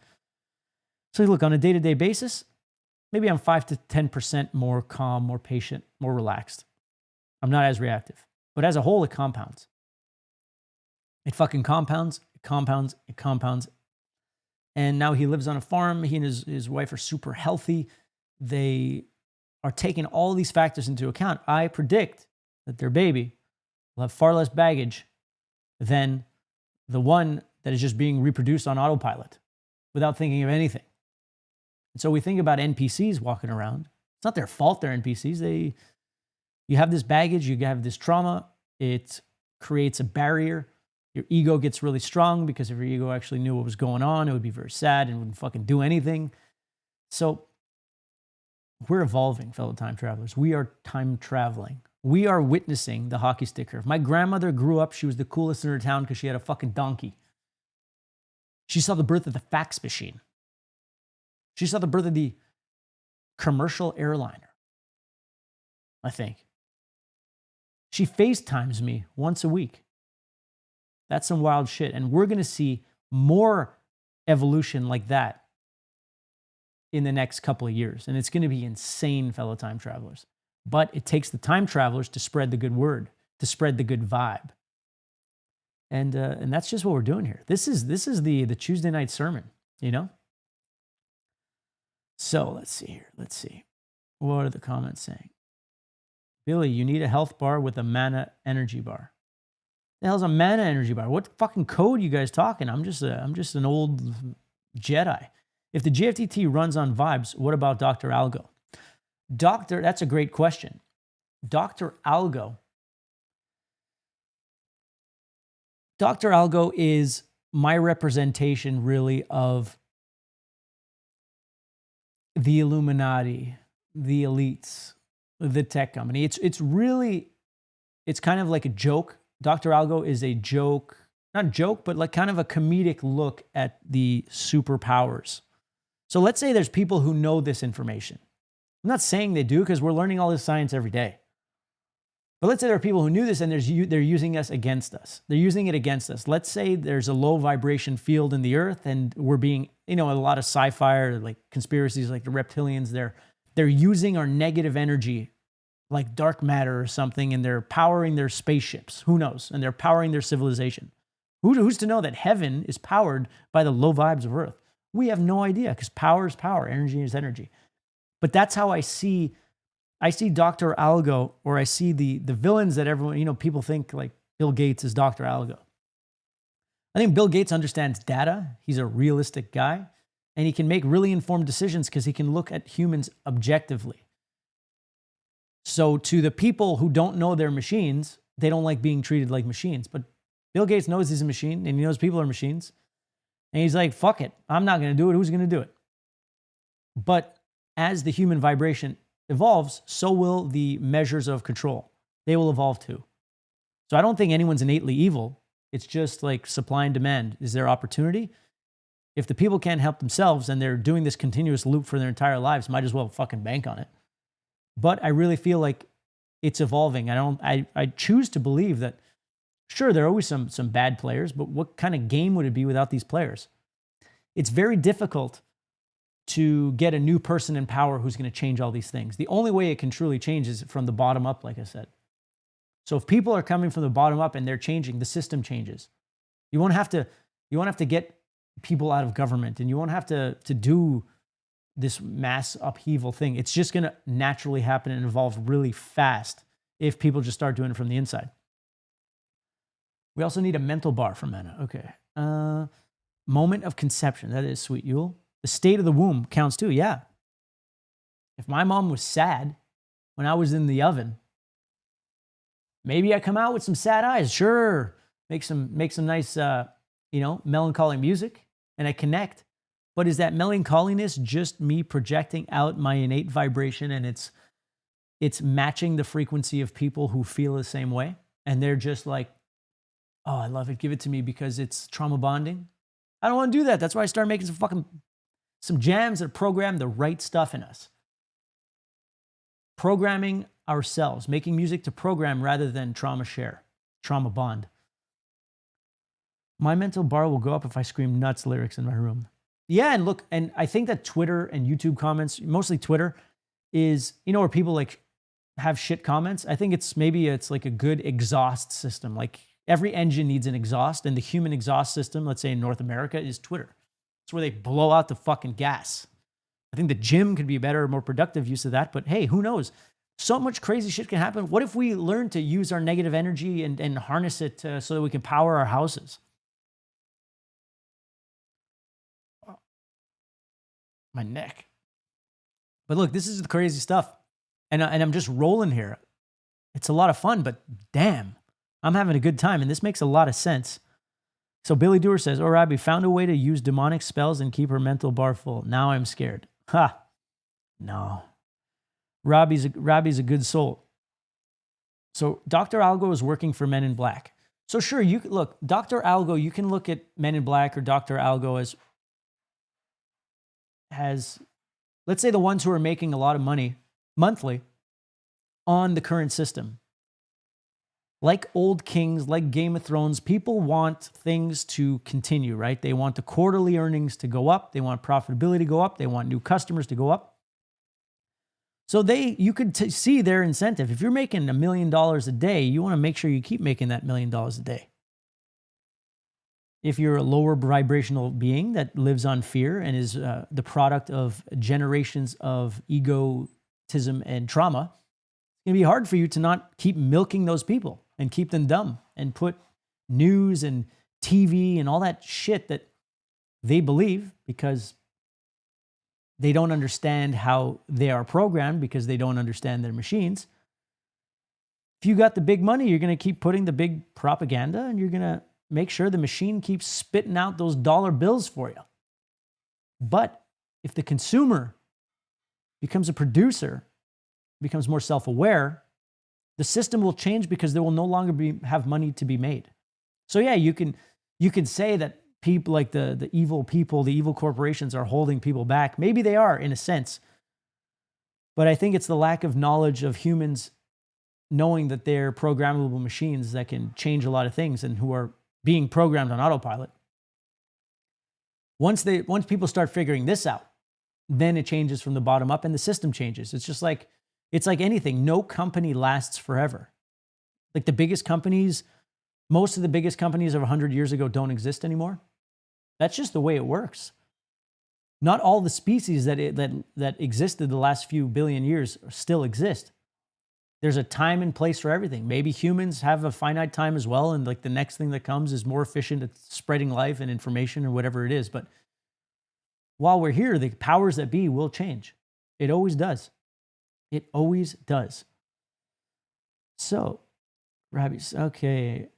So look, on a day-to-day basis, maybe I'm 5 to 10% more calm, more patient, more relaxed. I'm not as reactive. But as a whole, it compounds. It fucking compounds, it compounds, it compounds. And now he lives on a farm. He and his wife are super healthy. They are taking all these factors into account. I predict that their baby will have far less baggage than the one that is just being reproduced on autopilot without thinking of anything. And so we think about NPCs walking around. It's not their fault they're NPCs. You have this baggage, you have this trauma. It creates a barrier. Your ego gets really strong because if your ego actually knew what was going on, it would be very sad and wouldn't fucking do anything. So we're evolving, fellow time travelers. We are time traveling. We are witnessing the hockey stick curve. My grandmother grew up, she was the coolest in her town because she had a fucking donkey. She saw the birth of the fax machine. She saw the birth of the commercial airliner, I think. She FaceTimes me once a week. That's some wild shit. And we're going to see more evolution like that in the next couple of years. And it's going to be insane, fellow time travelers. But it takes the time travelers to spread the good word, to spread the good vibe. And that's just what we're doing here. This is the Tuesday night sermon, So let's see here. Let's see. What are the comments saying? Billy, you need a health bar with a mana energy bar. The hell's a mana energy bar? What fucking code you guys talking? I'm just an old Jedi. If the GFTT runs on vibes, what about Dr. Algo? That's a great question. Dr. Algo is my representation really of the Illuminati, the elites, the tech company. It's kind of like a joke. Dr. Algo is a joke, not joke, but like kind of a comedic look at the superpowers. So let's say there's people who know this information. I'm not saying they do because we're learning all this science every day. But let's say there are people who knew this and they're using us against us. They're using it against us. Let's say there's a low vibration field in the earth and we're being, a lot of sci-fi or like conspiracies like the reptilians, they're using our negative energy like dark matter or something, and they're powering their spaceships. Who knows? And they're powering their civilization. Who's to know that heaven is powered by the low vibes of earth? We have no idea because power is power, energy is energy. But that's how I see Dr. Algo, or I see the villains that everyone, people think like Bill Gates is Dr. Algo. I think Bill Gates understands data. He's a realistic guy, and he can make really informed decisions because he can look at humans objectively. So to the people who don't know they're machines, they don't like being treated like machines. But Bill Gates knows he's a machine, and he knows people are machines. And he's like, fuck it. I'm not going to do it. Who's going to do it? But as the human vibration evolves, so will the measures of control. They will evolve too. So I don't think anyone's innately evil. It's just like supply and demand. Is there opportunity? If the people can't help themselves and they're doing this continuous loop for their entire lives, might as well fucking bank on it. But I really feel like it's evolving. I choose to believe that, sure, there are always some bad players, but what kind of game would it be without these players? It's very difficult to get a new person in power who's going to change all these things. The only way it can truly change is from the bottom up, like I said. So if people are coming from the bottom up and they're changing, the system changes. You won't have to get people out of government, and you won't have to do this mass upheaval thing. It's just going to naturally happen and evolve really fast if people just start doing it from the inside. We also need a mental bar for men. Okay. Moment of conception. That is sweet, Yule. The state of the womb counts too. Yeah. If my mom was sad when I was in the oven, maybe I come out with some sad eyes. Sure. Make some nice, melancholy music, and I connect. But is that melancholiness just me projecting out my innate vibration, and it's matching the frequency of people who feel the same way? And they're just like, oh, I love it. Give it to me because it's trauma bonding. I don't want to do that. That's why I started making some jams that program the right stuff in us. Programming ourselves, making music to program rather than trauma share, trauma bond. My mental bar will go up if I scream nuts lyrics in my room. Yeah, and look, and I think that Twitter and YouTube comments, mostly Twitter, is, where people like have shit comments. I think it's like a good exhaust system. Like every engine needs an exhaust, and the human exhaust system, let's say in North America, is Twitter. It's where they blow out the fucking gas. I think the gym could be a better, more productive use of that, but hey, who knows? So much crazy shit can happen. What if we learn to use our negative energy and harness it so that we can power our houses? My neck. But look, this is the crazy stuff. And I'm just rolling here. It's a lot of fun, but damn, I'm having a good time. And this makes a lot of sense. So Billy Dewar says, oh, Robbie found a way to use demonic spells and keep her mental bar full. Now I'm scared. Ha. No. Robbie's a good soul. So Dr. Algo is working for Men in Black. So sure, look, Dr. Algo, you can look at Men in Black or Dr. Algo as, let's say, the ones who are making a lot of money monthly on the current system. Like Old Kings, like Game of Thrones, people want things to continue, right? They want the quarterly earnings to go up. They want profitability to go up. They want new customers to go up. So you could see their incentive. If you're making $1 million a day, you want to make sure you keep making that $1 million a day. If you're a lower vibrational being that lives on fear and is the product of generations of egotism and trauma, it's going to be hard for you to not keep milking those people and keep them dumb and put news and TV and all that shit that they believe because they don't understand how they are programmed because they don't understand their machines. If you got the big money, you're going to keep putting the big propaganda and you're going to make sure the machine keeps spitting out those dollar bills for you. But if the consumer becomes a producer, becomes more self-aware, the system will change because there will no longer have money to be made. So yeah, you can say that people like the evil people, the evil corporations are holding people back. Maybe they are in a sense. But I think it's the lack of knowledge of humans knowing that they're programmable machines that can change a lot of things and who are being programmed on autopilot. Once people start figuring this out, then it changes from the bottom up and the system changes. It's like anything. No company lasts forever. Like the biggest companies, most of the biggest companies of 100 years ago don't exist anymore. That's just the way it works. Not all the species that existed the last few billion years still exist. There's a time and place for everything. Maybe humans have a finite time as well, and like the next thing that comes is more efficient at spreading life and information or whatever it is. But while we're here, the powers that be will change. It always does. It always does. So, Rabbi's, okay.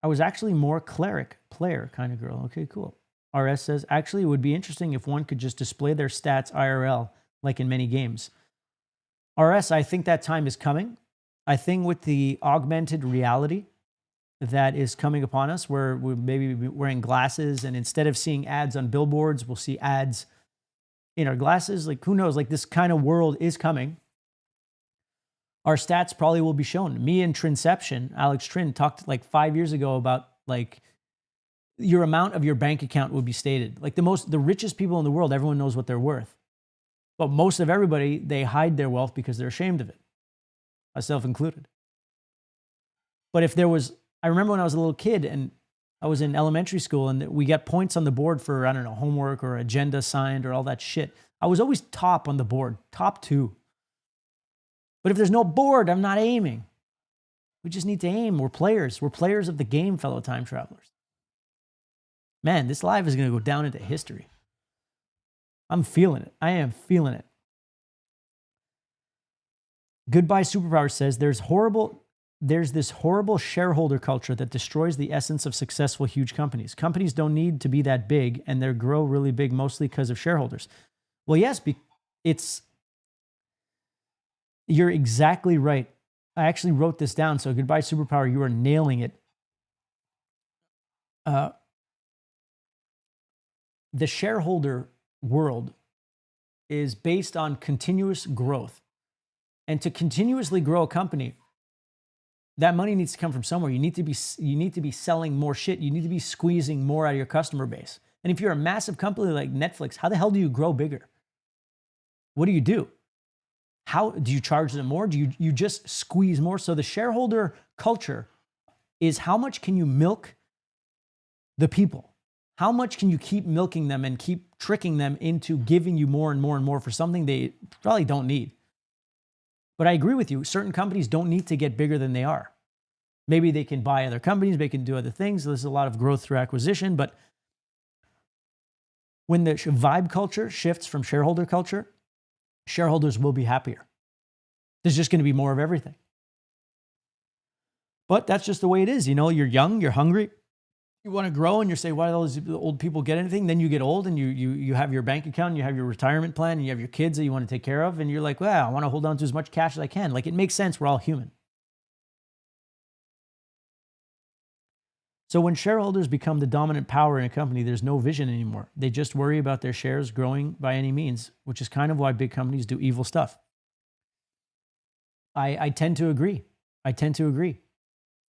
I was actually more cleric, player kind of girl. Okay, cool. RS says, actually, it would be interesting if one could just display their stats IRL, like in many games. RS, I think that time is coming. I think with the augmented reality that is coming upon us, where we maybe be wearing glasses, and instead of seeing ads on billboards, we'll see ads in our glasses. Like, who knows? Like, this kind of world is coming. Our stats probably will be shown. Me and Trinception, Alex Trin, talked like 5 years ago about like your amount of your bank account would be stated. Like the richest people in the world, everyone knows what they're worth. But most of everybody, they hide their wealth because they're ashamed of it, myself included. But if there was, I remember when I was a little kid and I was in elementary school and we got points on the board for, I don't know, homework or agenda signed or all that shit. I was always top on the board, top 2. But if there's no board, I'm not aiming. We just need to aim. We're players. We're players of the game, fellow time travelers. Man, this live is going to go down into history. I'm feeling it. I am feeling it. Goodbye Superpower says, there's this horrible shareholder culture that destroys the essence of successful huge companies. Companies don't need to be that big, and they grow really big mostly because of shareholders. Well, yes, you're exactly right. I actually wrote this down. So goodbye Superpower, you are nailing it. The shareholder world is based on continuous growth. And to continuously grow a company, that money needs to come from somewhere. You need to be selling more shit. You need to be squeezing more out of your customer base. And if you're a massive company like Netflix, how the hell do you grow bigger? What do? How do you charge them more? Do you just squeeze more? So the shareholder culture is how much can you milk the people? How much can you keep milking them and keep tricking them into giving you more and more and more for something they probably don't need? But I agree with you. Certain companies don't need to get bigger than they are. Maybe they can buy other companies. They can do other things. There's a lot of growth through acquisition. But when the vibe culture shifts from shareholder culture, shareholders will be happier. There's just going to be more of everything. But that's just the way it is. You know, you're young, you're hungry, you want to grow, and you say, why do those old people get anything? Then you get old and you have your bank account, and you have your retirement plan, and you have your kids that you want to take care of, and you're like, well, I want to hold on to as much cash as I can. Like, it makes sense. We're all human. So when shareholders become the dominant power in a company, there's no vision anymore. They just worry about their shares growing by any means, which is kind of why big companies do evil stuff. I tend to agree.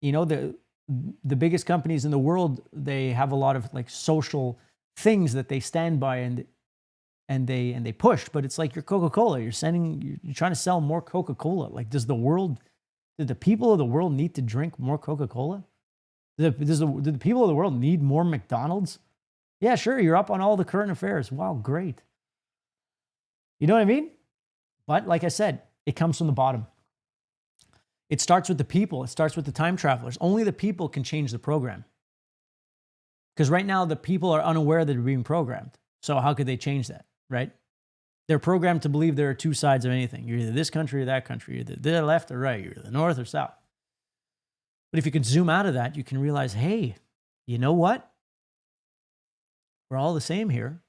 You know, the biggest companies in the world, they have a lot of like social things that they stand by and they push, but it's like your Coca-Cola. You're trying to sell more Coca-Cola. Like, do the people of the world need to drink more Coca-Cola? Do the people of the world need more McDonald's? Yeah, sure, you're up on all the current affairs. Wow, great. You know what I mean? But like I said, it comes from the bottom. It starts with the people. It starts with the time travelers. Only the people can change the program. Because right now, the people are unaware that they're being programmed. So how could they change that, right? They're programmed to believe there are two sides of anything. You're either this country or that country. You're either the left or right. You're either north or south. But if you could zoom out of that, you can realize, hey, you know what? We're all the same here.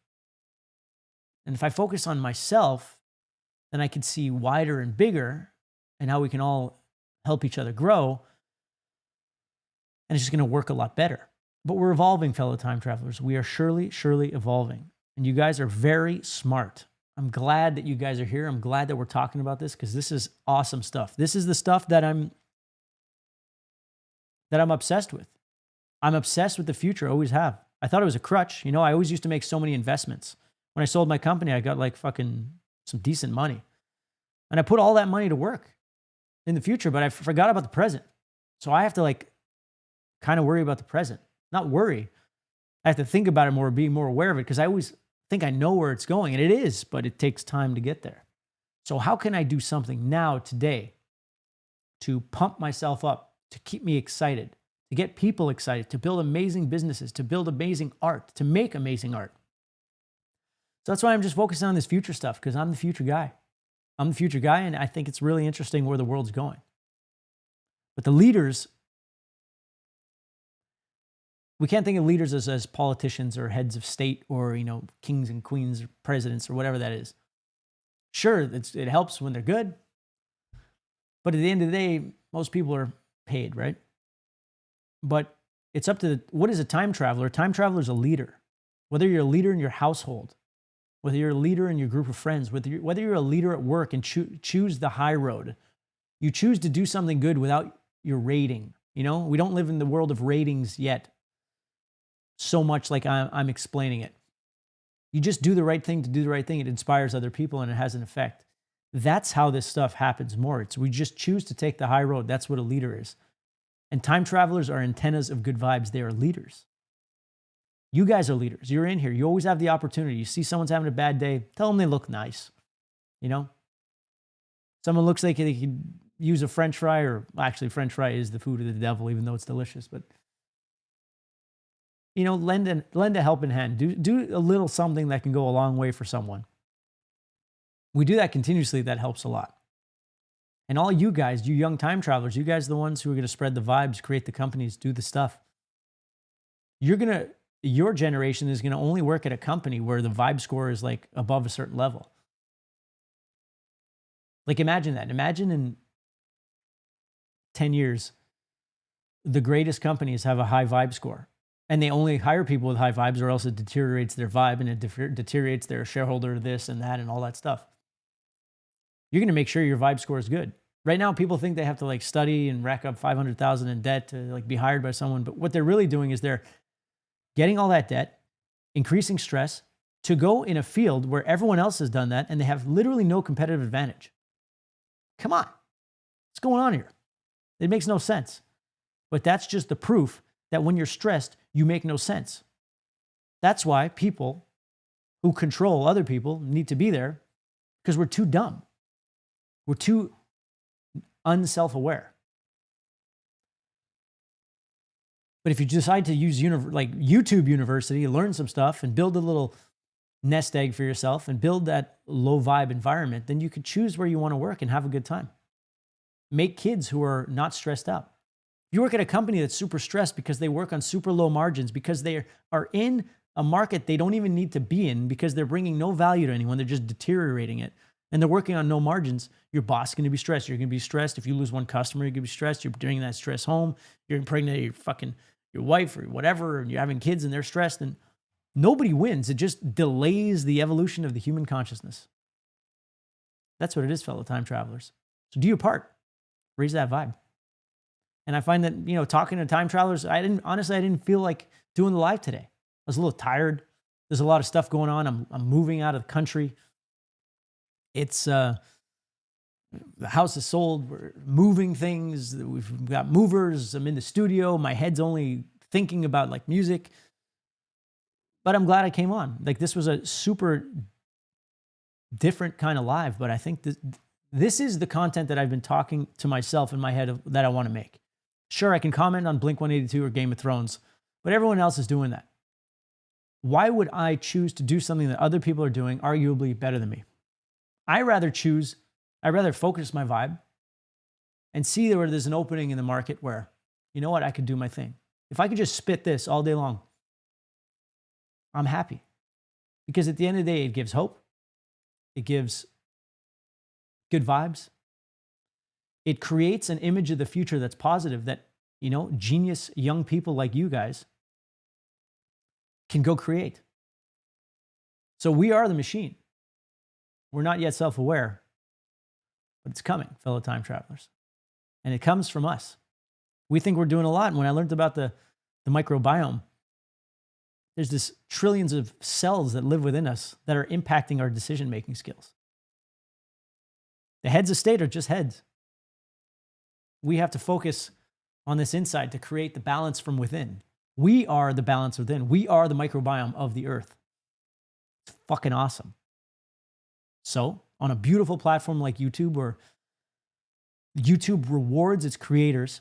And if I focus on myself, then I can see wider and bigger and how we can all help each other grow. And it's just going to work a lot better. But we're evolving, fellow time travelers. We are surely evolving. And you guys are very smart. I'm glad that you guys are here. I'm glad that we're talking about this because this is awesome stuff. This is the stuff that I'm obsessed with. I'm obsessed with the future, always have. I thought it was a crutch. You know, I always used to make so many investments. When I sold my company, I got like fucking some decent money. And I put all that money to work in the future, but I forgot about the present. So I have to like kind of worry about the present. Not worry. I have to think about it more, be more aware of it, because I always think I know where it's going, and it is, but it takes time to get there. So how can I do something now, today, to pump myself up, to keep me excited, to get people excited, to build amazing businesses, to build amazing art, to make amazing art? So that's why I'm just focusing on this future stuff, because I'm the future guy. I'm the future guy, and I think it's really interesting where the world's going. But the leaders, we can't think of leaders as politicians or heads of state or, kings and queens or presidents or whatever that is. Sure, it helps when they're good. But at the end of the day, most people are paid, right? But it's up to what is a time traveler? A time traveler is a leader. Whether you're a leader in your household, whether you're a leader in your group of friends, whether you're a leader at work and choose the high road, you choose to do something good without your rating. We don't live in the world of ratings yet so much like I'm explaining it. You just do the right thing to do the right thing. It inspires other people and it has an effect. That's how this stuff happens more. We just choose to take the high road. That's what a leader is. And time travelers are antennas of good vibes. They are leaders. You guys are leaders. You're in here. You always have the opportunity. You see someone's having a bad day, tell them they look nice. Someone looks like they could use a French fry, or actually French fry is the food of the devil, even though it's delicious. But, lend a helping hand. Do a little something that can go a long way for someone. We do that continuously. That helps a lot. And all you guys, you young time travelers, you guys are the ones who are going to spread the vibes, create the companies, do the stuff. Your generation is going to only work at a company where the vibe score is like above a certain level. Like imagine that. Imagine in 10 years, the greatest companies have a high vibe score. And they only hire people with high vibes, or else it deteriorates their vibe and it deteriorates their shareholder this and that and all that stuff. You're going to make sure your vibe score is good. Right now, people think they have to study and rack up $500,000 in debt to be hired by someone. But what they're really doing is they're getting all that debt, increasing stress to go in a field where everyone else has done that and they have literally no competitive advantage. Come on. What's going on here? It makes no sense. But that's just the proof that when you're stressed, you make no sense. That's why people who control other people need to be there, because we're too dumb. We're too unself-aware. But if you decide to use YouTube University, learn some stuff and build a little nest egg for yourself and build that low vibe environment, then you can choose where you want to work and have a good time. Make kids who are not stressed out. If you work at a company that's super stressed because they work on super low margins, because they are in a market they don't even need to be in, because they're bringing no value to anyone, they're just deteriorating it, and they're working on no margins, your boss is going to be stressed. You're going to be stressed. If you lose one customer, you're going to be stressed. You're bringing that stress home. You're impregnating your wife or whatever, and you're having kids and they're stressed, and nobody wins. It just delays the evolution of the human consciousness. That's what it is, fellow time travelers. So do your part. Raise that vibe. And I find that, talking to time travelers, I didn't feel like doing the live today. I was a little tired. There's a lot of stuff going on. I'm moving out of the country. It's, the house is sold. We're moving things. We've got movers. I'm in the studio. My head's only thinking about music. But I'm glad I came on. This was a super different kind of live, but I think this is the content that I've been talking to myself in my head that I want to make. Sure, I can comment on Blink-182 or Game of Thrones, but everyone else is doing that. Why would I choose to do something that other people are doing arguably better than me? I'd rather focus my vibe and see where there's an opening in the market where, I could do my thing. If I could just spit this all day long, I'm happy. Because at the end of the day, it gives hope. It gives good vibes. It creates an image of the future that's positive, that, genius young people like you guys can go create. So we are the machine. We're not yet self-aware, but it's coming, fellow time travelers. And it comes from us. We think we're doing a lot. And when I learned about the microbiome, there's this trillions of cells that live within us that are impacting our decision-making skills. The heads of state are just heads. We have to focus on this inside to create the balance from within. We are the balance within. We are the microbiome of the earth. It's fucking awesome. So on a beautiful platform like YouTube, where YouTube rewards its creators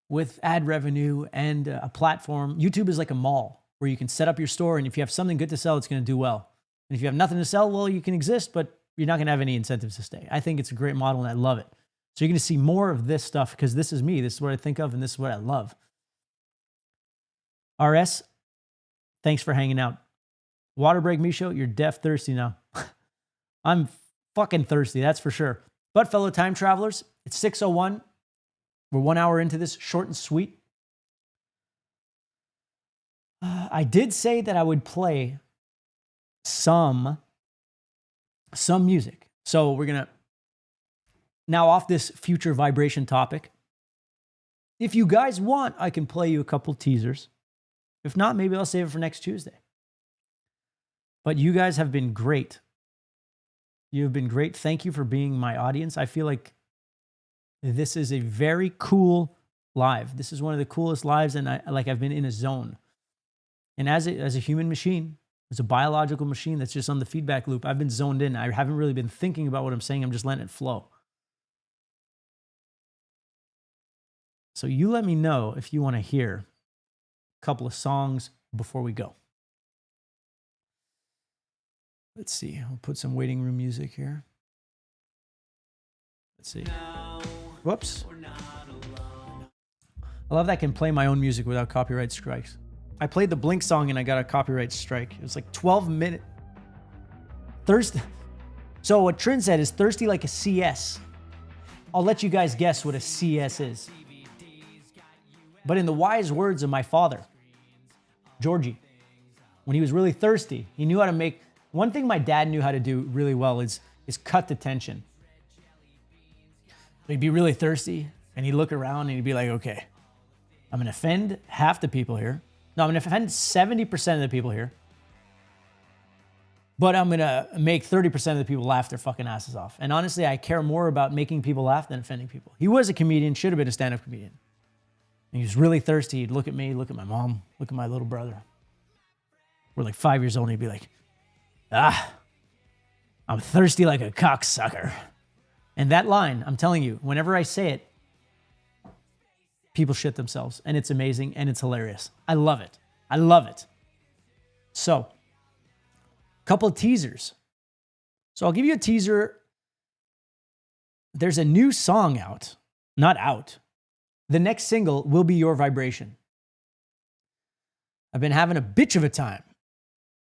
with ad revenue and a platform. YouTube is like a mall where you can set up your store, and if you have something good to sell, it's going to do well. And if you have nothing to sell, well, you can exist, but you're not going to have any incentives to stay. I think it's a great model, and I love it. So you're going to see more of this stuff, because this is me. This is what I think of, and this is what I love. RS, thanks for hanging out. Water break, Misho, you're deaf thirsty now. I'm fucking thirsty, that's for sure. But fellow time travelers, it's 6:01. We're 1 hour into this, short and sweet. I did say that I would play some music. So we're going to, now off this future vibration topic, if you guys want, I can play you a couple teasers. If not, maybe I'll save it for next Tuesday. But you guys have been great. You've been great. Thank you for being my audience. I feel like this is a very cool live. This is one of the coolest lives, and I've been in a zone. And as a human machine, as a biological machine that's just on the feedback loop, I've been zoned in. I haven't really been thinking about what I'm saying. I'm just letting it flow. So you let me know if you want to hear a couple of songs before we go. Let's see. I'll put some waiting room music here. Let's see. Whoops. I love that I can play my own music without copyright strikes. I played the Blink song and I got a copyright strike. It was like 12 minutes. Thirsty. So what Trin said is thirsty like a CS. I'll let you guys guess what a CS is. But in the wise words of my father, Georgie, when he was really thirsty, he knew how to make... One thing my dad knew how to do really well is cut the tension. He'd be really thirsty, and he'd look around, and he'd be like, okay, I'm going to offend half the people here. No, I'm going to offend 70% of the people here. But I'm going to make 30% of the people laugh their fucking asses off. And honestly, I care more about making people laugh than offending people. He was a comedian, should have been a stand-up comedian. And he was really thirsty. He'd look at me, look at my mom, look at my little brother. We're like 5 years old, and he'd be like, I'm thirsty like a cocksucker. And that line, I'm telling you, whenever I say it, people shit themselves. And it's amazing and it's hilarious. I love it. I love it. So, a couple of teasers. So I'll give you a teaser. There's a new song out. Not out. The next single will be Your Vibration. I've been having a bitch of a time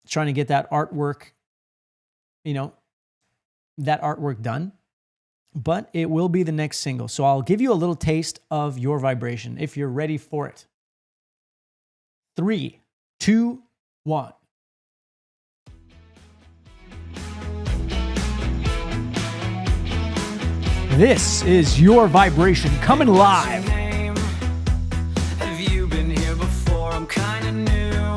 trying to get that artwork, that artwork done. But it will be the next single. So I'll give you a little taste of Your Vibration if you're ready for it. 3, 2, 1. This is Your Vibration coming live. Have you been here before? I'm kinda new.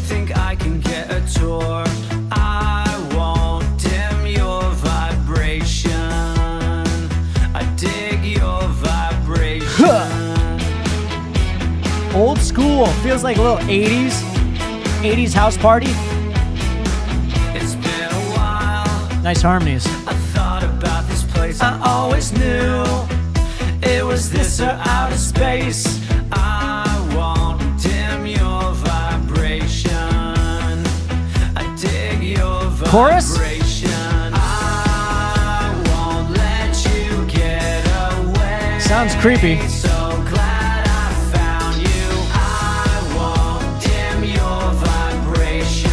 Think I can get a tour. I won't dim your vibration. I dig your vibration. Old school. Feels like a little 80s house party. It's been a while. Nice harmonies. I thought about this place. I always knew it was this or outer space. I won't dim your vibration. I dig your vibration. Chorus? I won't let you get away. Sounds creepy. So glad I found you. I won't dim your vibration.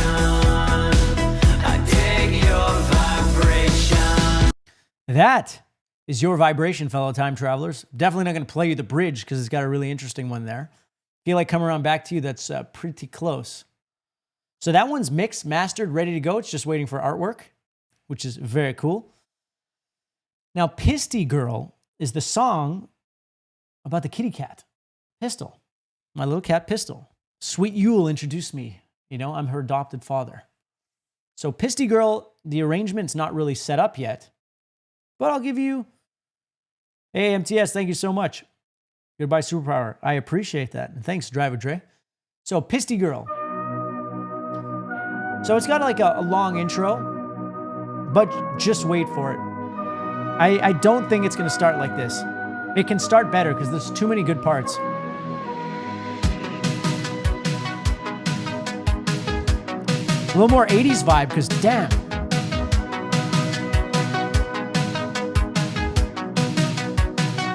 I dig your vibration. That is Your Vibration, fellow time travelers. Definitely not going to play you the bridge because it's got a really interesting one there. Feel like coming around back to you, that's pretty close. So that one's mixed, mastered, ready to go. It's just waiting for artwork, which is very cool. Now, Pisty Girl is the song about the kitty cat, Pistol. My little cat, Pistol. Sweet Yule introduced me. I'm her adopted father. So Pisty Girl, the arrangement's not really set up yet, but I'll give you... Hey, MTS, thank you so much. Goodbye, Superpower. I appreciate that. And thanks, Driver Dre. So, Pisty Girl. So it's got like a long intro. but just wait for it. I don't think it's going to start like this. It can start better because there's too many good parts. A little more 80s vibe because damn.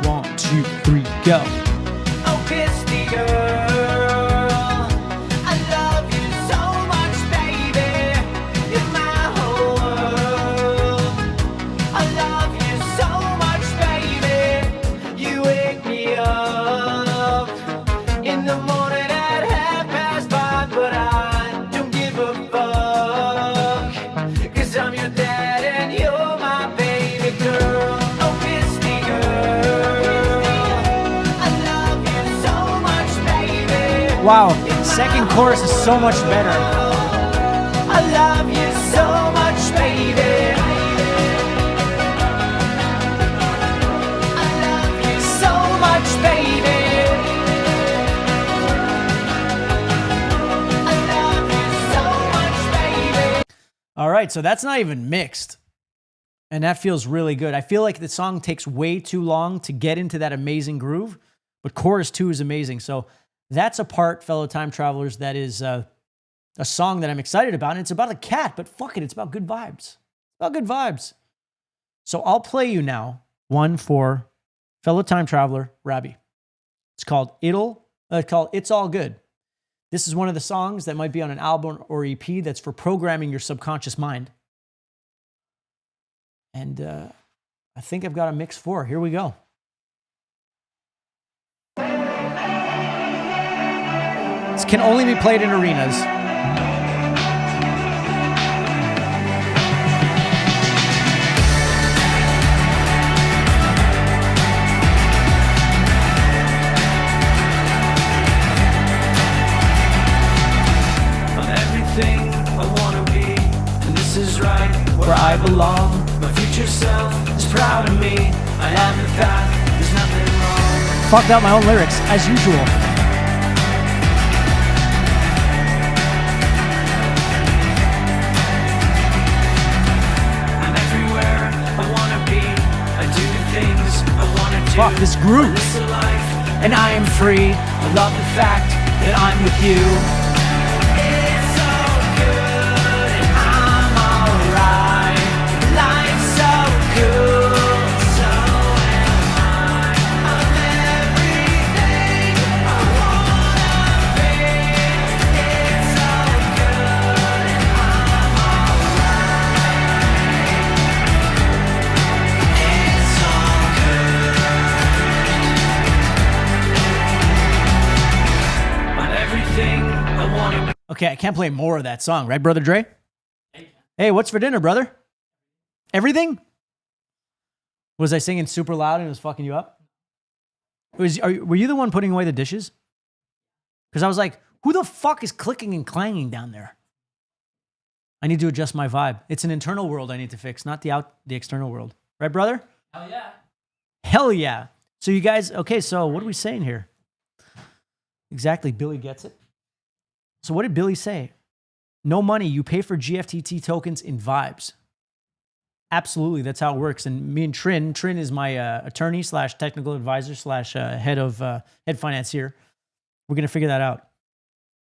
One, two, three, go. Oh, Christy girl, I love you so much, baby. You're my whole world. I love you so much, baby. You wake me up in the morning at 5:30, but I don't give a fuck, 'cause I'm your dad and you're my baby girl. Oh, Christy girl, I love you so much, baby. Wow, second chorus is so much better. I love you so much, baby. I love you so much, baby. I love you so much, baby. All right, so that's not even mixed. And that feels really good. I feel like the song takes way too long to get into that amazing groove, but chorus 2 is amazing. So that's a part, fellow time travelers, that is a song that I'm excited about. And it's about a cat, but fuck it, it's about good vibes. It's about good vibes. So I'll play you now one for fellow time traveler, Rabbi. It's called It's All Good. This is one of the songs that might be on an album or EP that's for programming your subconscious mind. And I think I've got a mix 4. Here we go. This can only be played in arenas. I'm everything I wanna be, and this is right where I belong. My future self is proud of me. I am the path, there's nothing wrong. Fucked out my own lyrics, as usual. I'm everywhere I wanna be. I do the things I wanna do. Fuck, this groove. This is life, and I am free. I love the fact that I'm with you. It's so good, and I'm alright. Life's so cool, so am I. I'm everything I wanna be. It's so good, and I'm alright. It's all good. I'm everything I wanna be. Okay, I can't play more of that song, right, Brother Dre? Hey, what's for dinner, brother? Everything? Was I singing super loud and it was fucking you up? Were you the one putting away the dishes? Because I was like, who the fuck is clicking and clanging down there? I need to adjust my vibe. It's an internal world I need to fix, not the external world. Right, brother? Hell yeah. Hell yeah. So you guys, okay, so what are we saying here? Exactly, Billy gets it. So what did Billy say? No money, you pay for GFTT tokens in vibes. Absolutely, that's how it works. And me and Trin is my attorney / technical advisor / head financier. We're going to figure that out.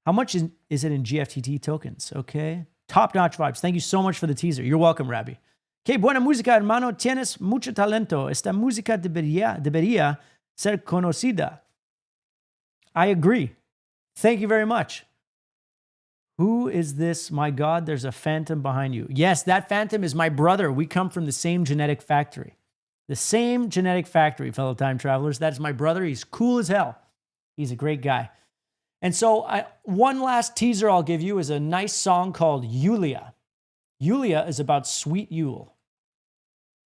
How much is it in GFTT tokens? Okay. Top-notch vibes. Thank you so much for the teaser. You're welcome, Rabbi. Que buena música, hermano. Tienes mucho talento. Esta música debería ser conocida. I agree. Thank you very much. Who is this? My God, there's a phantom behind you. Yes, that phantom is my brother. We come from the same genetic factory. The same genetic factory, fellow time travelers. That is my brother. He's cool as hell. He's a great guy. And so one last teaser I'll give you is a nice song called Yulia. Yulia is about Sweet Yule,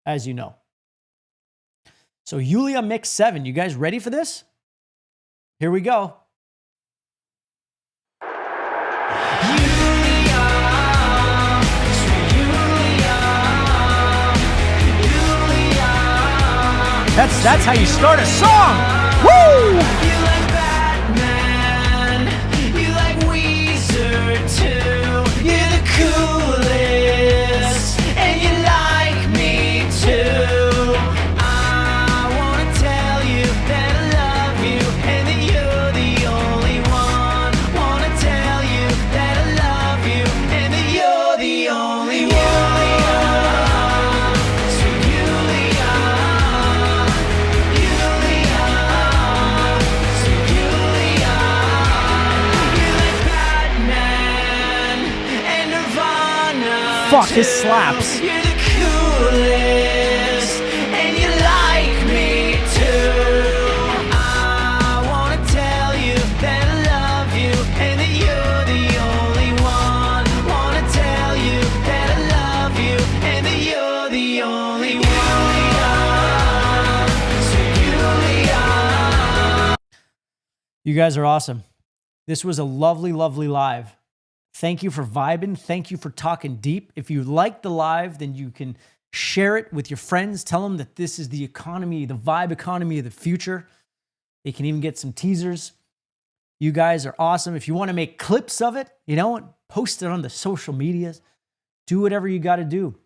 as you know. So Yulia Mix 7. You guys ready for this? Here we go. That's how you start a song. Woo! You like Batman, you like Weezer too. You're the coolest, and you like fuck, his slaps. You're the coolest, and you like me too. I wanna tell you that I love you, and that you're the only one. Wanna tell you that I love you, and that you're the only one. So Julia. You guys are awesome. This was a lovely, lovely live. Thank you for vibing. Thank you for talking deep. If you like the live, then you can share it with your friends. Tell them that this is the economy, the vibe economy of the future. They can even get some teasers. You guys are awesome. If you want to make clips of it, post it on the social medias. Do whatever you got to do,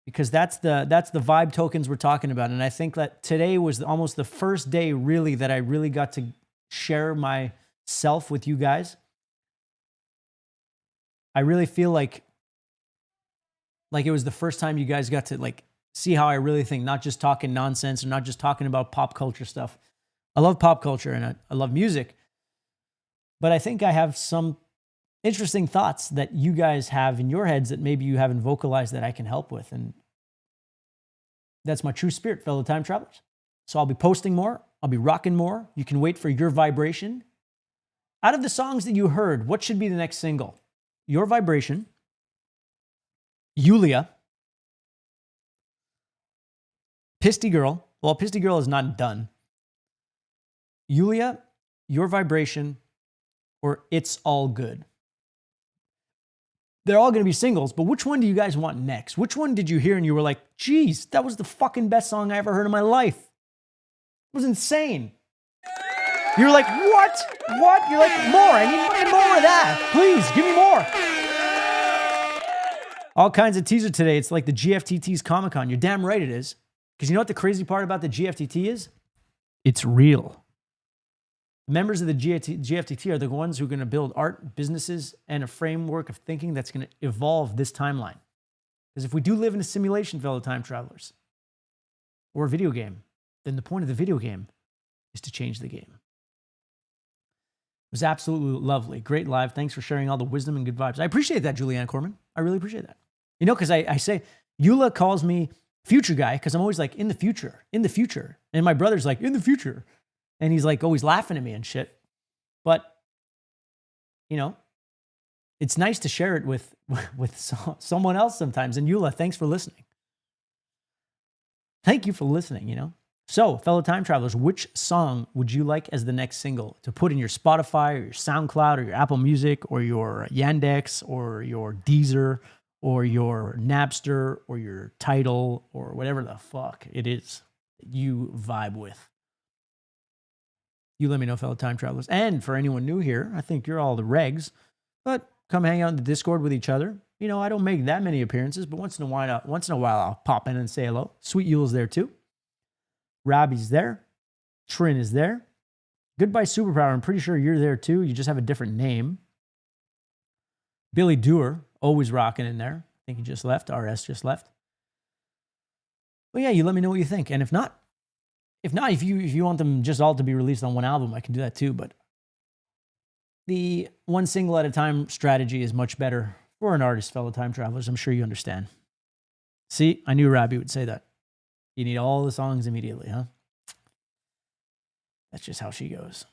because that's the vibe tokens we're talking about. And I think that today was almost the first day really that I really got to share myself with you guys. I really feel like it was the first time you guys got to see how I really think, not just talking nonsense and not just talking about pop culture stuff. I love pop culture and I love music, but I think I have some interesting thoughts that you guys have in your heads that maybe you haven't vocalized that I can help with. And that's my true spirit, fellow time travelers. So I'll be posting more. I'll be rocking more. You can wait for your vibration. Out of the songs that you heard, what should be the next single? Your Vibration, Yulia, Pisty Girl. Well, Pisty Girl is not done. Yulia, Your Vibration, or It's All Good. They're all going to be singles, but which one do you guys want next? Which one did you hear and you were like, geez, that was the fucking best song I ever heard in my life? It was insane. You're like, what? What? You're like, more. I need fucking more of that. Please, give me more. All kinds of teaser today. It's like the GFTT's Comic-Con. You're damn right it is. Because you know what the crazy part about the GFTT is? It's real. Members of the GFTT are the ones who are going to build art, businesses, and a framework of thinking that's going to evolve this timeline. Because if we do live in a simulation, fellow time travelers, or a video game, then the point of the video game is to change the game. It was absolutely lovely. Great live. Thanks for sharing all the wisdom and good vibes. I appreciate that, Julianne Corman. I really appreciate that. Because I say, Eula calls me future guy because I'm always like, in the future. And my brother's like, in the future. And he's like always laughing at me and shit. But, it's nice to share it with someone else sometimes. And Eula, thanks for listening. Thank you for listening, So, fellow time travelers, which song would you like as the next single to put in your Spotify or your SoundCloud or your Apple Music or your Yandex or your Deezer or your Napster or your Tidal or whatever the fuck it is that you vibe with? You let me know, fellow time travelers. And for anyone new here, I think you're all the regs, but come hang out in the Discord with each other. I don't make that many appearances, but once in a while I'll pop in and say hello. Sweet Yule's there too. Robbie's there. Trin is there. Goodbye Superpower. I'm pretty sure you're there too. You just have a different name. Billy Dewar, always rocking in there. I think he just left. RS just left. Well, yeah, you let me know what you think. And if you want them just all to be released on one album, I can do that too. But the one single at a time strategy is much better for an artist, fellow time travelers. I'm sure you understand. See, I knew Robbie would say that. You need all the songs immediately, huh? That's just how she goes.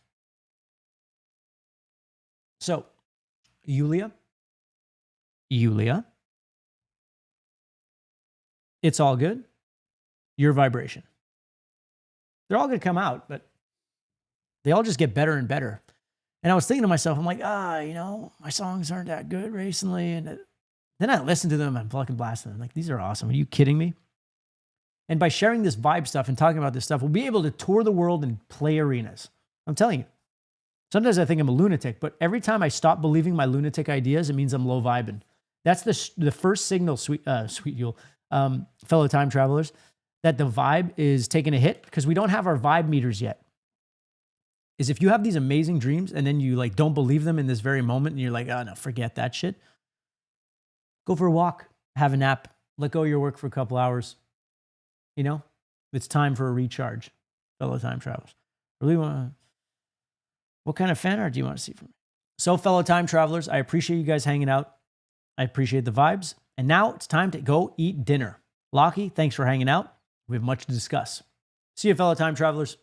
So, Yulia, It's All Good, Your Vibration. They're all going to come out, but they all just get better and better. And I was thinking to myself, I'm like, my songs aren't that good recently. And then I listened to them and fucking blasted them. I'm like, these are awesome. Are you kidding me? And by sharing this vibe stuff and talking about this stuff, we'll be able to tour the world and play arenas. I'm telling you. Sometimes I think I'm a lunatic, but every time I stop believing my lunatic ideas, it means I'm low vibing. That's the first signal, sweet Yule, fellow time travelers, that the vibe is taking a hit because we don't have our vibe meters yet. Is if you have these amazing dreams and then you don't believe them in this very moment and you're like, oh no, forget that shit. Go for a walk, have a nap, let go of your work for a couple hours. It's time for a recharge, fellow time travelers. What kind of fan art do you want to see from me? So, fellow time travelers, I appreciate you guys hanging out. I appreciate the vibes. And now it's time to go eat dinner. Lockie, thanks for hanging out. We have much to discuss. See you, fellow time travelers.